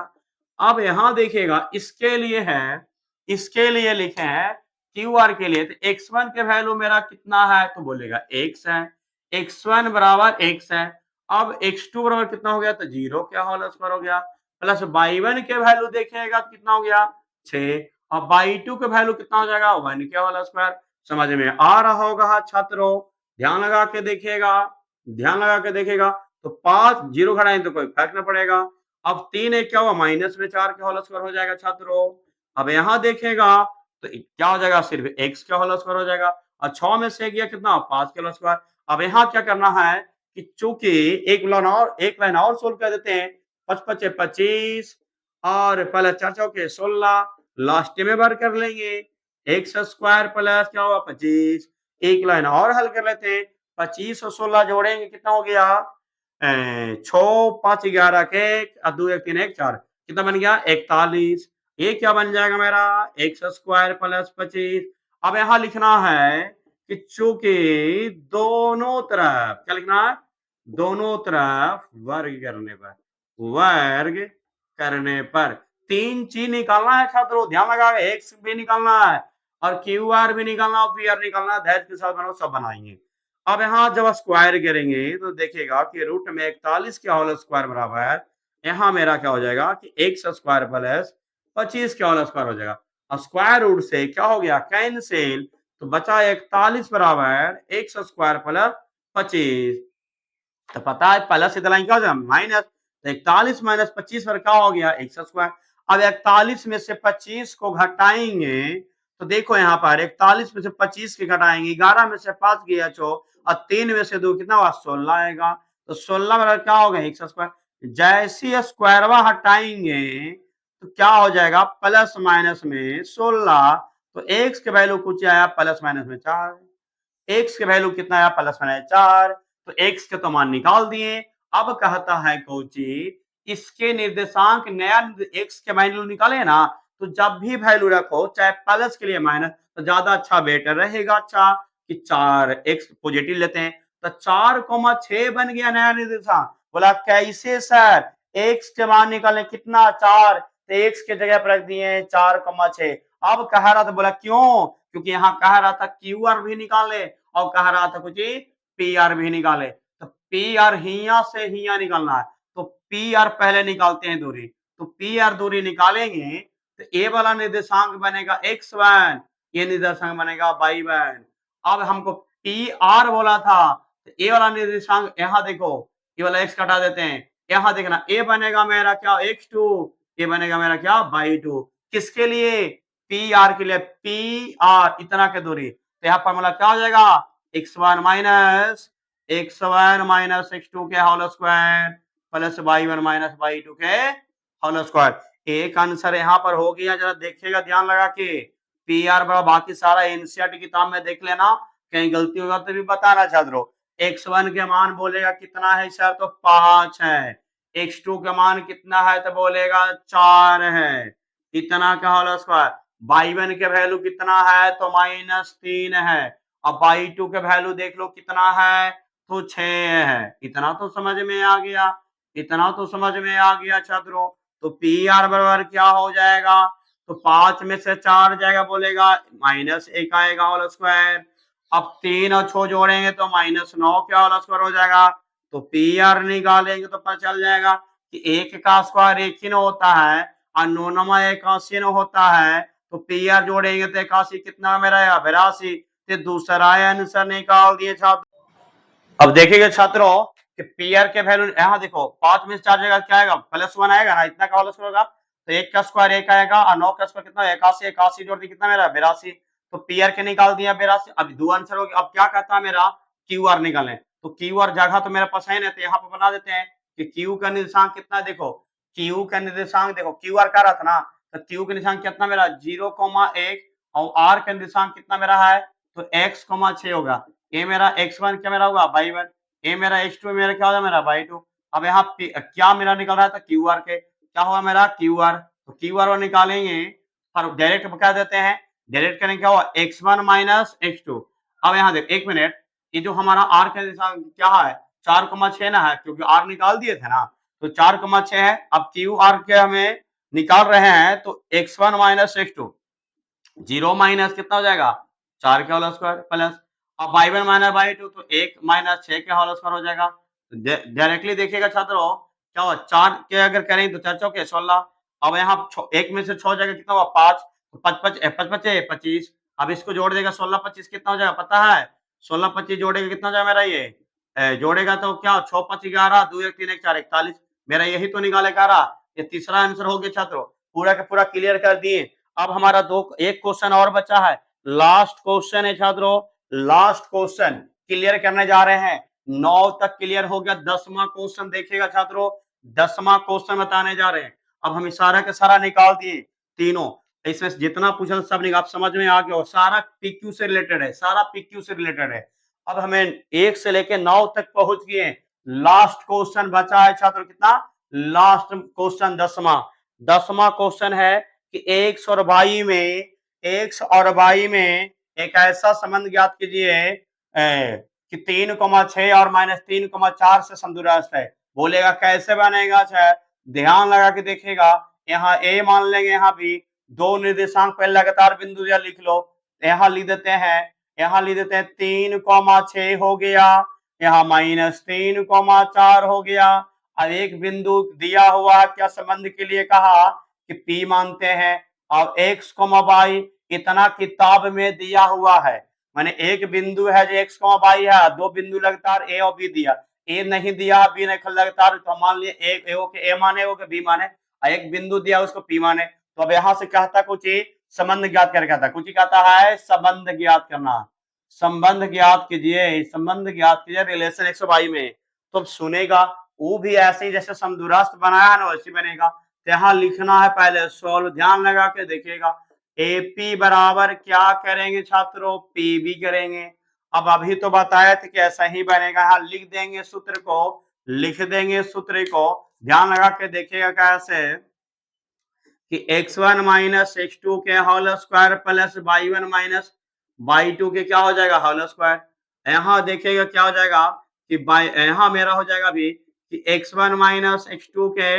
अब यहां देखिएगा इसके लिए है, इसके लिए लिखे हैं क्यू आर के लिए, तो x1 के वैल्यू मेरा कितना है तो बोलेगा x है, x1 बराबर x है। अब x2 बराबर कितना हो गया तो 0 क्या होल स्क्वायर हो गया, प्लस y1 के वैल्यू देखिएगा कितना हो गया 6, और y2 के वैल्यू कितना हो जाएगा 1 के होल स्क्वायर। समझ में आ रहा होगा छात्रों, ध्यान लगा के देखिएगा, ध्यान लगा के देखिएगा। तो 5 0 घटाएं तो कोई फर्क न पड़ेगा। अब 3 एक क्या हुआ माइनस में 4 के होल स्क्वायर हो जाएगा छात्रों। अब यहाँ देखेगा तो क्या हो जाएगा सिर्फ x के होल स्क्वायर हो जाएगा, और 6 में से गया कितना 5 के होल स्क्वायर। अब यहाँ क्या करना है कि चूंकि एक लाइन और सोल्व कर देते हैं, 5 5 25, और पहले चर्चा के 16 लास्ट में बार कर लेंगे। एक्स स्क्वायर प्लस क्या होगा 25। एक लाइन और हल कर लेते हैं। 25 और 16 जोड़ेंगे कितना हो गया 6 5 11 के 2 1 3 1 4 कितना बन गया 41। ये क्या बन जाएगा मेरा एक्स स्क्वायर प्लस 25। अब यहां लिखना है कि चूंकि दोनों तरफ क्या लिखना है दोनों तरफ वर्ग करने पर 3 चीज निकालना है छात्रों ध्यान लगा एक्स भी निकालना है और क्यू आर भी निकालना और पी आर निकालना है धैर्य के साथ बनाओ सब बनाएंगे। अब यहाँ जब स्क्वायर करेंगे तो देखिएगा कि रूट में 41 के होल स्क्वायर बराबर है यहाँ मेरा क्या हो जाएगा कि एक्स स्क्वायर प्लस 25 के होल स्क्वायर हो जाएगा और स्क्वायर रूट से क्या हो गया कैंसिल तो बचा 41 बराबर एक्स स्क्वायर प्लस 25। तो पता है प्लस इतना क्या हो जाएगा माइनस तो 41 माइनस 25 पर क्या हो गया एक्स स्क्वायर। अब 41 में से 25 को घटाएंगे तो देखो यहाँ पर 41 में से 25 के घटाएंगे 11 में से 5 गया 4 और 3 में से 2 कितना हुआ 16 आएगा तो 16 बराबर क्या होगा एक्स स्क्वायर। जैसे स्क्वायर हटाएंगे तो क्या हो जाएगा प्लस माइनस में 16 तो एक्स के वैल्यू कुछ आया प्लस माइनस में 4 एक्स के वैल्यू कितना आया प्लस माइनस 4 तो एक्स के तो मान निकाल दिए। अब कहता है कोची इसके निर्देशांक नया एक्स के वैल्यू निकाले ना तो जब भी वैल्यू रखो चाहे प्लस के लिए माइनस तो ज्यादा अच्छा बेटर रहेगा अच्छा कि 4 एक्स पॉजिटिव लेते हैं तो 4,6 बन गया नया निर्देशांक। बोला कैसे सर एक्स के मान निकाले कितना 4 तो एक्स के जगह पर रख दिए 4,6। अब कह रहा था बोला क्यों क्योंकि यहाँ कह रहा था क्यू आर भी निकाले और कह रहा था कुछ पी आर भी निकाले तो पी आर हिया से हिया निकालना है तो पी आर पहले निकालते हैं दूरी तो पी आर दूरी निकालेंगे तो ए वाला निर्देशांक बनेगा x1 ये निर्देशांक बनेगा y1। अब हमको पी आर बोला था तो ए वाला निर्देशांक यहाँ देखो ये वाला x कटा देते हैं यहाँ देखना ए बनेगा मेरा क्या x2 ये बनेगा मेरा क्या y2 किसके लिए पी आर के लिए पी आर इतना के दूरी तो यहाँ फॉर्मूला क्या हो जाएगा x1 माइनस x2 के whole square plus y1 minus y2 के होल स्क्वायर। एक आंसर यहाँ पर हो गया जरा देखिएगा ध्यान लगा के पी आर बड़ा बाकी सारा एनसीईआरटी किताब में देख लेना कहीं गलती होगा तो भी बताना छात्रों। x1 के मान बोलेगा कितना है सर तो 5 है x2 के मान कितना है तो बोलेगा 4 है इतना का होल स्क्वायर y1 के वैल्यू कितना है तो -3 है अब y2 के वैल्यू देख लो कितना है तो 6 है इतना तो समझ में आ गया इतना तो समझ में आ गया छात्रों। तो पी आर बराबर क्या हो जाएगा तो 5 में से 4 जाएगा बोलेगा -1 आएगा होल स्क्वायर। अब 3 और 6 जोड़ेंगे तो -9 क्या होल स्क्वायर हो जाएगा तो पी आर निकालेंगे तो पता चल जाएगा कि एक का स्क्वायर एक ही न होता है और 9 81 न होता है तो पी आर जोड़ेंगे तो 81 कितना में रहेगा 82 तो दूसरा आंसर निकाल दिए छात्र। अब देखिएगा छात्रों कि पी आर के वैल्यू यहाँ देखो 5 में से 4 जगह क्या आएगा +1 आएगा ना इतना का होल स्क्वायर होगा तो 1 का स्क्वायर 1 आएगा और 9 का स्क्वायर कितना 81 81 जोड़ दी कितना मेरा 82 तो पी आर के निकाल दिया 82। अब दो आंसर हो गया अब क्या कहता है मेरा क्यू आर निकालें तो क्यू आर जगह तो मेरा पास है ना तो यहाँ पे बना देते हैं कि क्यू का निर्देशांक कितना देखो क्यू का निर्देशांक देखो क्यू आर का रहा था ना तो क्यू का निर्देशांक कितना मेरा 0,1 और आर का निर्देशांक कितना मेरा है तो x,6 होगा ये मेरा x1 क्या मेरा होगा y1 ये मेरा x2 मेरा क्या होगा मेरा y2। अब यहाँ क्या मेरा निकल रहा था क्यू आर के क्या होगा मेरा क्यू आर तो क्यू आर निकालेंगे और डायरेक्ट बता देते हैं डायरेक्ट करेंगे क्या होगा x1 माइनस x2। अब यहाँ देख 1 मिनट ये जो हमारा आर का निर्देशांक क्या है 4,6 ना है क्योंकि आर निकाल दिए थे ना तो 4,6 है अब क्यू आर के हमें निकाल रहे हैं तो x1 माइनस x2 0 माइनस कितना हो जाएगा 4 के होल स्क्वायर प्लस अब y1 माइनस y2 तो 1 माइनस 6 के होल स्क्वायर हो जाएगा। डायरेक्टली देखिएगा छात्रों क्या हुआ 4 के अगर करें तो 4 चौके 16 अब यहाँ 1 में से 6 जाएगा कितना हुआ 5 तो 5 25 अब इसको जोड़ देगा 16 25 कितना हो जाएगा पता है 16 25 जोड़ेगा कितना हो जाएगा मेरा ये जोड़ेगा तो क्या 6 5 11 2 1 3 1 4 41 मेरा यही तो निकाले का रहा ये तीसरा आंसर हो गया छात्रों पूरा का पूरा क्लियर कर दिए। अब हमारा एक क्वेश्चन और बचा है लास्ट क्वेश्चन है छात्रों लास्ट क्वेश्चन क्लियर करने जा रहे हैं 9 तक क्लियर हो गया 10वां क्वेश्चन देखिएगा छात्रों 10वां क्वेश्चन बताने जा रहे हैं। अब हम सारा का सारा निकाल दिए तीनों, इसमें जितना पूछा सब निकाल, आप समझ में आ गया, सारा PQ से रिलेटेड है, सारा PQ से रिलेटेड है। अब हमें 1 से लेके 9 तक पहुंच गए। लास्ट क्वेश्चन बचा है छात्र कितना, लास्ट क्वेश्चन 10वां क्वेश्चन है कि x और y में एक ऐसा संबंध ज्ञात कीजिए कि 3,6 और -3,4 से समदूरस्थ है। बोलेगा कैसे बनेगा, ध्यान लगा के देखिएगा, यहाँ a मान लेंगे, यहाँ भी दो निर्देशांक पर लगातार बिंदु दिया, लिख लो, यहाँ लिख देते हैं 3,6 हो गया, यहाँ -3,4 हो गया। अब एक बिंदु दिया हुआ क्या संबंध के लिए कहा कि P मानते हैं, और x, y इतना किताब में दिया हुआ है, माने एक बिंदु है जो x, y है, दो बिंदु लगातार a और b दिया, a नहीं दिया, b नहीं लगातार, तो मान लिए एक के a माने, के b माने, एक बिंदु दिया उसको p माने। तो अब यहां से कहता कुछ संबंध ज्ञात करके कहता, कुछ कहता है संबंध ज्ञात करना, संबंध ज्ञात कीजिए, संबंध ज्ञात कीजिए रिलेशन x और y में। तो अब सुनेगा वो भी ऐसे ही जैसे समदूरस्थ बनाया है ना वैसे बनेगा। तो यहाँ लिखना है पहले सॉल्व, ध्यान लगा के देखिएगा, AP बराबर क्या करेंगे छात्रों, PB करेंगे। अब अभी तो बताया था कि ऐसा ही बनेगा, यहाँ लिख देंगे सूत्र को, लिख देंगे सूत्र को, ध्यान लगा के देखिएगा कैसे कि x1 माइनस x2 के whole square plus y1 minus y2 के क्या हो जाएगा होल स्क्वायर। यहाँ देखिएगा क्या हो जाएगा कि यहाँ मेरा हो जाएगा अभी कि x1 माइनस x2 के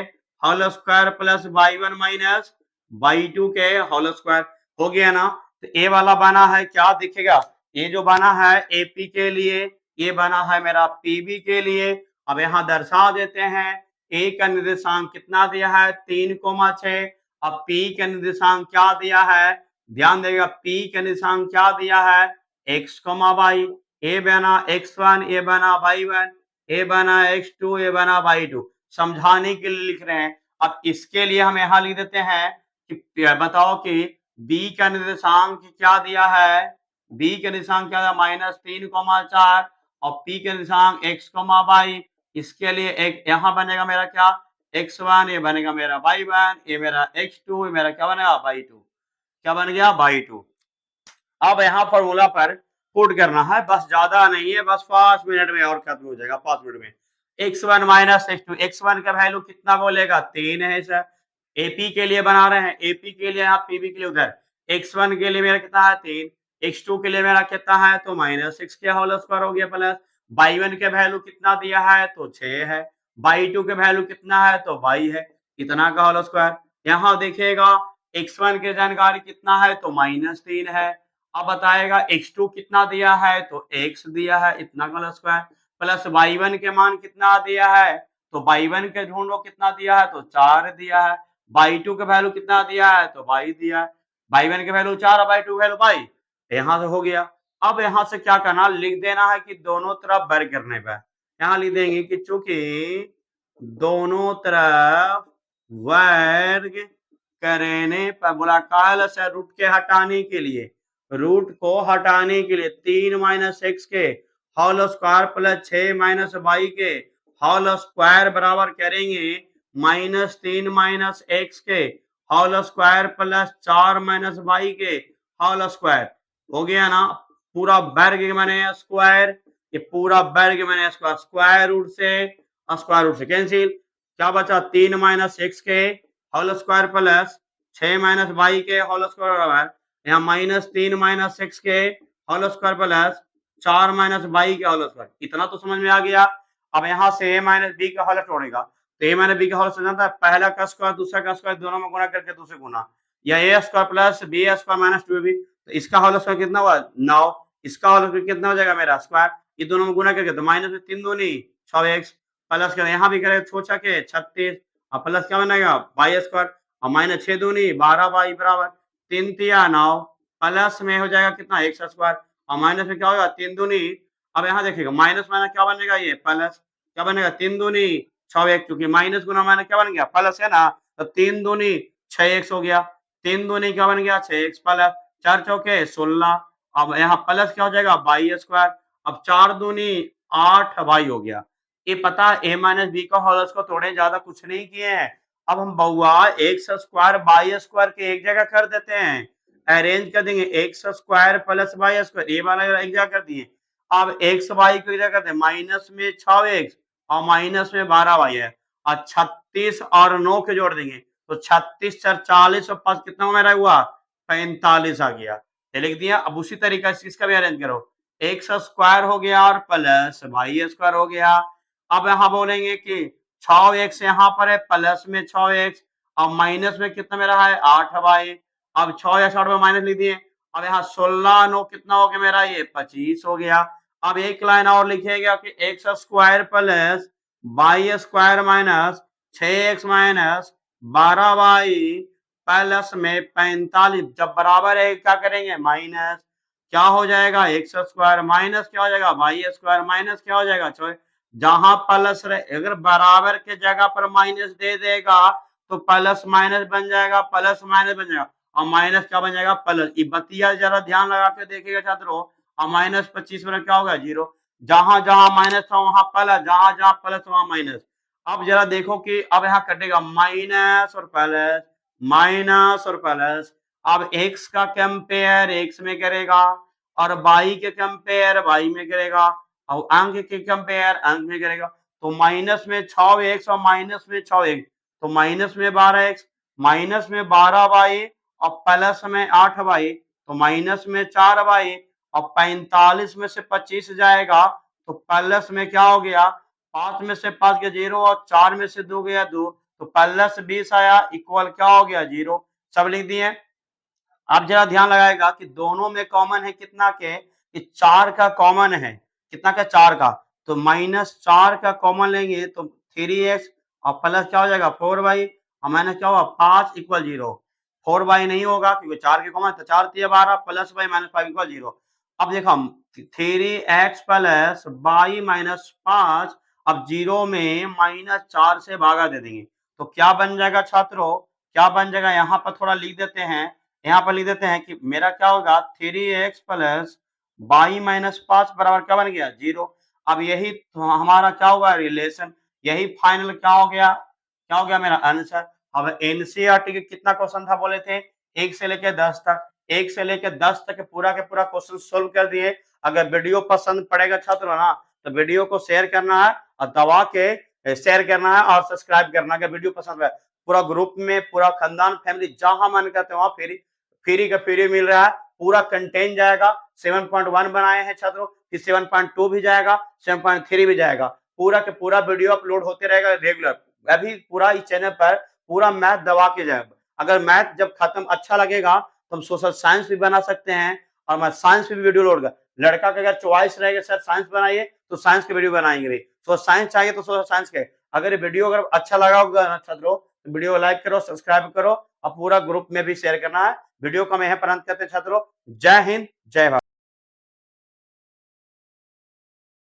whole square plus y1 minus y2 के होल स्क्वायर हो गया ना। तो ए वाला बना है क्या दिखेगा, ये जो बना है AP के लिए, ये बना है मेरा PB के लिए। अब यहाँ दर्शा देते हैं, A का निर्देशांक कितना दिया है 3,6, अब P का निर्देशांक क्या दिया है, ध्यान देगा, P का निर्देशांक क्या दिया है x, y, A बना x1, A बना y1, A बना x2, A बना y2, समझाने के लिए लिख रहे हैं। अब इसके लिए हम यहाँ लिख देते हैं कि बताओ कि B का निर्देशांक क्या दिया है, B का निर्देशांक क्या दिया -3,4 और P का निर्देशांक x, y, इसके लिए एक यहाँ बनेगा मेरा क्या x1, ये बनेगा मेरा y1, ये मेरा x2, ये मेरा क्या बनेगा y2, क्या बन गया y2। अब यहाँ फॉर्मूला पर पुट करना है, बस ज्यादा नहीं है, बस 5 मिनट में और खत्म हो जाएगा, 5 मिनट में। x1 माइनस x2, x1 का वैल्यू कितना बोलेगा 3 है सर, AP के लिए बना रहे हैं, AP के लिए यहाँ PB के लिए उधर, x1 के लिए मेरा कितना है 3, x2 के लिए मेरा कितना है तो -6 के होल स्क्वायर हो गया, प्लस y1 के वैल्यू कितना दिया है तो 6 है, y2 के वैल्यू कितना है तो y है, इतना का होल स्क्वायर। यहाँ देखिएगा x1 की जानकारी कितना है तो -3 है, अब बताएगा x2 कितना दिया है तो x दिया है, इतना का होल स्क्वायर, प्लस y1 के मान कितना दिया है तो y1 के ढूंढो कितना दिया है तो 4 दिया है, y2 का वैल्यू कितना दिया है तो y दिया है, y1 के वैल्यू 4 और y2 वैल्यू y, यहाँ से हो गया। अब यहाँ से क्या करना, लिख देना है कि दोनों तरफ वर्ग करने पर, यहाँ लिख देंगे कि चूंकि दोनों तरफ वर्ग करने पर, बोला काल से रूट के हटाने के लिए, रूट को हटाने के लिए 3 माइनस x के whole square plus 6 minus y के होल स्क्वायर बराबर करेंगे -3 माइनस x के whole square plus 4 minus y के होल स्क्वायर, हो गया ना, पूरा वर्ग मैंने स्क्वायर, ये पूरा वर्ग मैंने स्क्वायर, स्क्वायर रूट से कैंसिल, क्या बचा 3 माइनस x के whole square plus 6 minus y के होल स्क्वायर बराबर, यहाँ -3 माइनस x के whole square plus 4 minus y के होल स्क्वायर, इतना तो समझ में आ गया। अब यहाँ से a माइनस b का होल तोड़ेगा, तो a माइनस b का होल समझता है, पहला का स्क्वायर दूसरा का स्क्वायर दोनों में गुणा करके दूसरे गुना, या a square plus b square minus 2b, तो इसका होल स्क्वायर कितना हुआ 9, इसका होल स्क्वायर कितना हो जाएगा मेरा स्क्वायर, ये दोनों में गुणा करके तो माइनस में 3 दूनी 6x, प्लस कर यहाँ भी करेगा 6 छके 36 और प्लस क्या बनेगा y स्क्वायर और माइनस 6 दूनी 12y बराबर 3 तिया 9, प्लस में हो जाएगा कितना x स्क्वायर और माइनस में क्या होगा 3 दूनी, अब यहाँ देखिएगा माइनस माइनस क्या बनेगा ये प्लस, क्या बनेगा 3 दूनी 6x, क्योंकि माइनस गुना माइनस क्या बन गया प्लस है ना, तो 3 दूनी 6x हो गया, 3 दूनी क्या बन गया 6x प्लस 4 चौके 16, अब यहाँ प्लस क्या हो जाएगा y स्क्वायर, अब 4 दूनी 8y हो गया। ये पता a माइनस बी का होल स्क्वायर तोड़े, ज्यादा कुछ नहीं किए हैं, अब हम बउआ एक्स स्क्वायर बाई स्क्वायर के एक जगह कर देते हैं, अरेंज कर देंगे x square plus y square, ये वाला एक जगह कर दिए। अब एक्स वाई को एक जगह कर दे, माइनस में 6x और माइनस में 12y है, और 36 और 9 के जोड़ देंगे तो 36 4 40 और 5 कितना मेरा हुआ 45 आ गया, ये लिख दिया। अब उसी तरीका से इसका भी अरेंज करो, एक्स स्क्वायर हो गया और प्लस वाई स्क्वायर हो गया। अब यहाँ बोलेंगे कि 6x यहाँ पर है, प्लस में 6x और माइनस में कितना मेरा है 8y। अब 6x 8 में माइनस लिख दिए। अब यहाँ 16 9 कितना हो गया मेरा ये 25 हो गया। अब एक लाइन और लिखेगा कि x square plus y square minus 6x minus 12y plus में 45, जब बराबर है क्या करेंगे माइनस, क्या हो जाएगा एक्स स्क्वायर माइनस क्या हो जाएगा वाई स्क्वायर माइनस क्या हो जाएगा, जहां प्लस रहे अगर बराबर के जगह पर माइनस दे देगा तो प्लस माइनस बन जाएगा, प्लस माइनस बन जाएगा, और माइनस क्या बन जाएगा प्लस। ये बतिया जरा ध्यान लगा के देखिएगा छात्रों, और माइनस 25 में क्या होगा 0, जहां जहां माइनस था वहां प्लस, जहां जहां प्लस वहां माइनस। अब जरा देखो कि अब यहाँ कटेगा माइनस और प्लस, माइनस और प्लस। अब x का कंपेयर x में करेगा और y के कंपेयर y में करेगा और अंक के कंपेयर अंक में करेगा, तो माइनस में 6x और माइनस में 6x तो माइनस में 12x, माइनस में 12y और प्लस में 8y तो माइनस में 4y और 45 में से 25 जाएगा तो प्लस में क्या हो गया 5 में से 5 गया 0 और 4 में से 2 गया 2 तो प्लस 20 आया इक्वल क्या हो गया 0, सब लिख दिए। अब जरा ध्यान लगाएगा कि दोनों में कॉमन है कितना के कि 4 का कॉमन है, कितना का 4 का, तो माइनस 4 का कॉमन लेंगे तो 3x और प्लस क्या हो जाएगा 4y और माइनस क्या होगा 5 इक्वल 0, 4y नहीं होगा क्योंकि 4 के कॉमन तो 4 3 12 प्लस y माइनस 5 इक्वल 0। अब देखो हम 3x प्लस y माइनस 5, अब 0 में माइनस 4 से भागा दे देंगे तो क्या बन जाएगा छात्रों, क्या बन जाएगा यहाँ पर थोड़ा लिख देते हैं, यहाँ पर लिख देते हैं कि मेरा क्या होगा 3x प्लस y माइनस 5 बराबर क्या बन गया 0। अब यही तो हमारा क्या हुआ रिलेशन, यही फाइनल क्या हो गया मेरा आंसर। अब एनसीईआरटी के कितना क्वेश्चन था बोले थे 1 से लेकर 10 तक, 1 से लेकर 10 तक पूरा के पूरा क्वेश्चन सोल्व कर दिए। अगर वीडियो पसंद पड़ेगा छात्रों ना तो वीडियो को शेयर करना है और दबा के शेयर करना है और सब्सक्राइब करना है। अगर वीडियो पसंद है पूरा ग्रुप में पूरा खानदान फैमिली जहां मन करते हैं वहां फ्री का फ्री मिल रहा है, पूरा कंटेंट जाएगा। 7.1 बनाए हैं छात्रों, फिर 7.2 भी जाएगा, 7.3 भी जाएगा, पूरा के पूरा वीडियो अपलोड होते रहेगा रेगुलर। अभी पूरा इस चैनल पर पूरा मैथ दबा के जाएगा। अगर मैथ जब खत्म अच्छा लगेगा तो हम सोशल साइंस भी बना सकते हैं और मैं साइंस पे भी वीडियो लोड कर, लड़का का अगर चॉइस रहेगा सर साइंस बनाइए तो साइंस के वीडियो बनाएंगे भी, तो साइंस चाहिए तो सोशल साइंस के। अगर ये वीडियो अगर अच्छा लगा होगा छात्रों तो वीडियो को लाइक करो, सब्सक्राइब करो और पूरा ग्रुप में भी शेयर करना है। वीडियो को हम यहाँ पर अंत करते हैं छात्रों। जय हिंद जय भारत।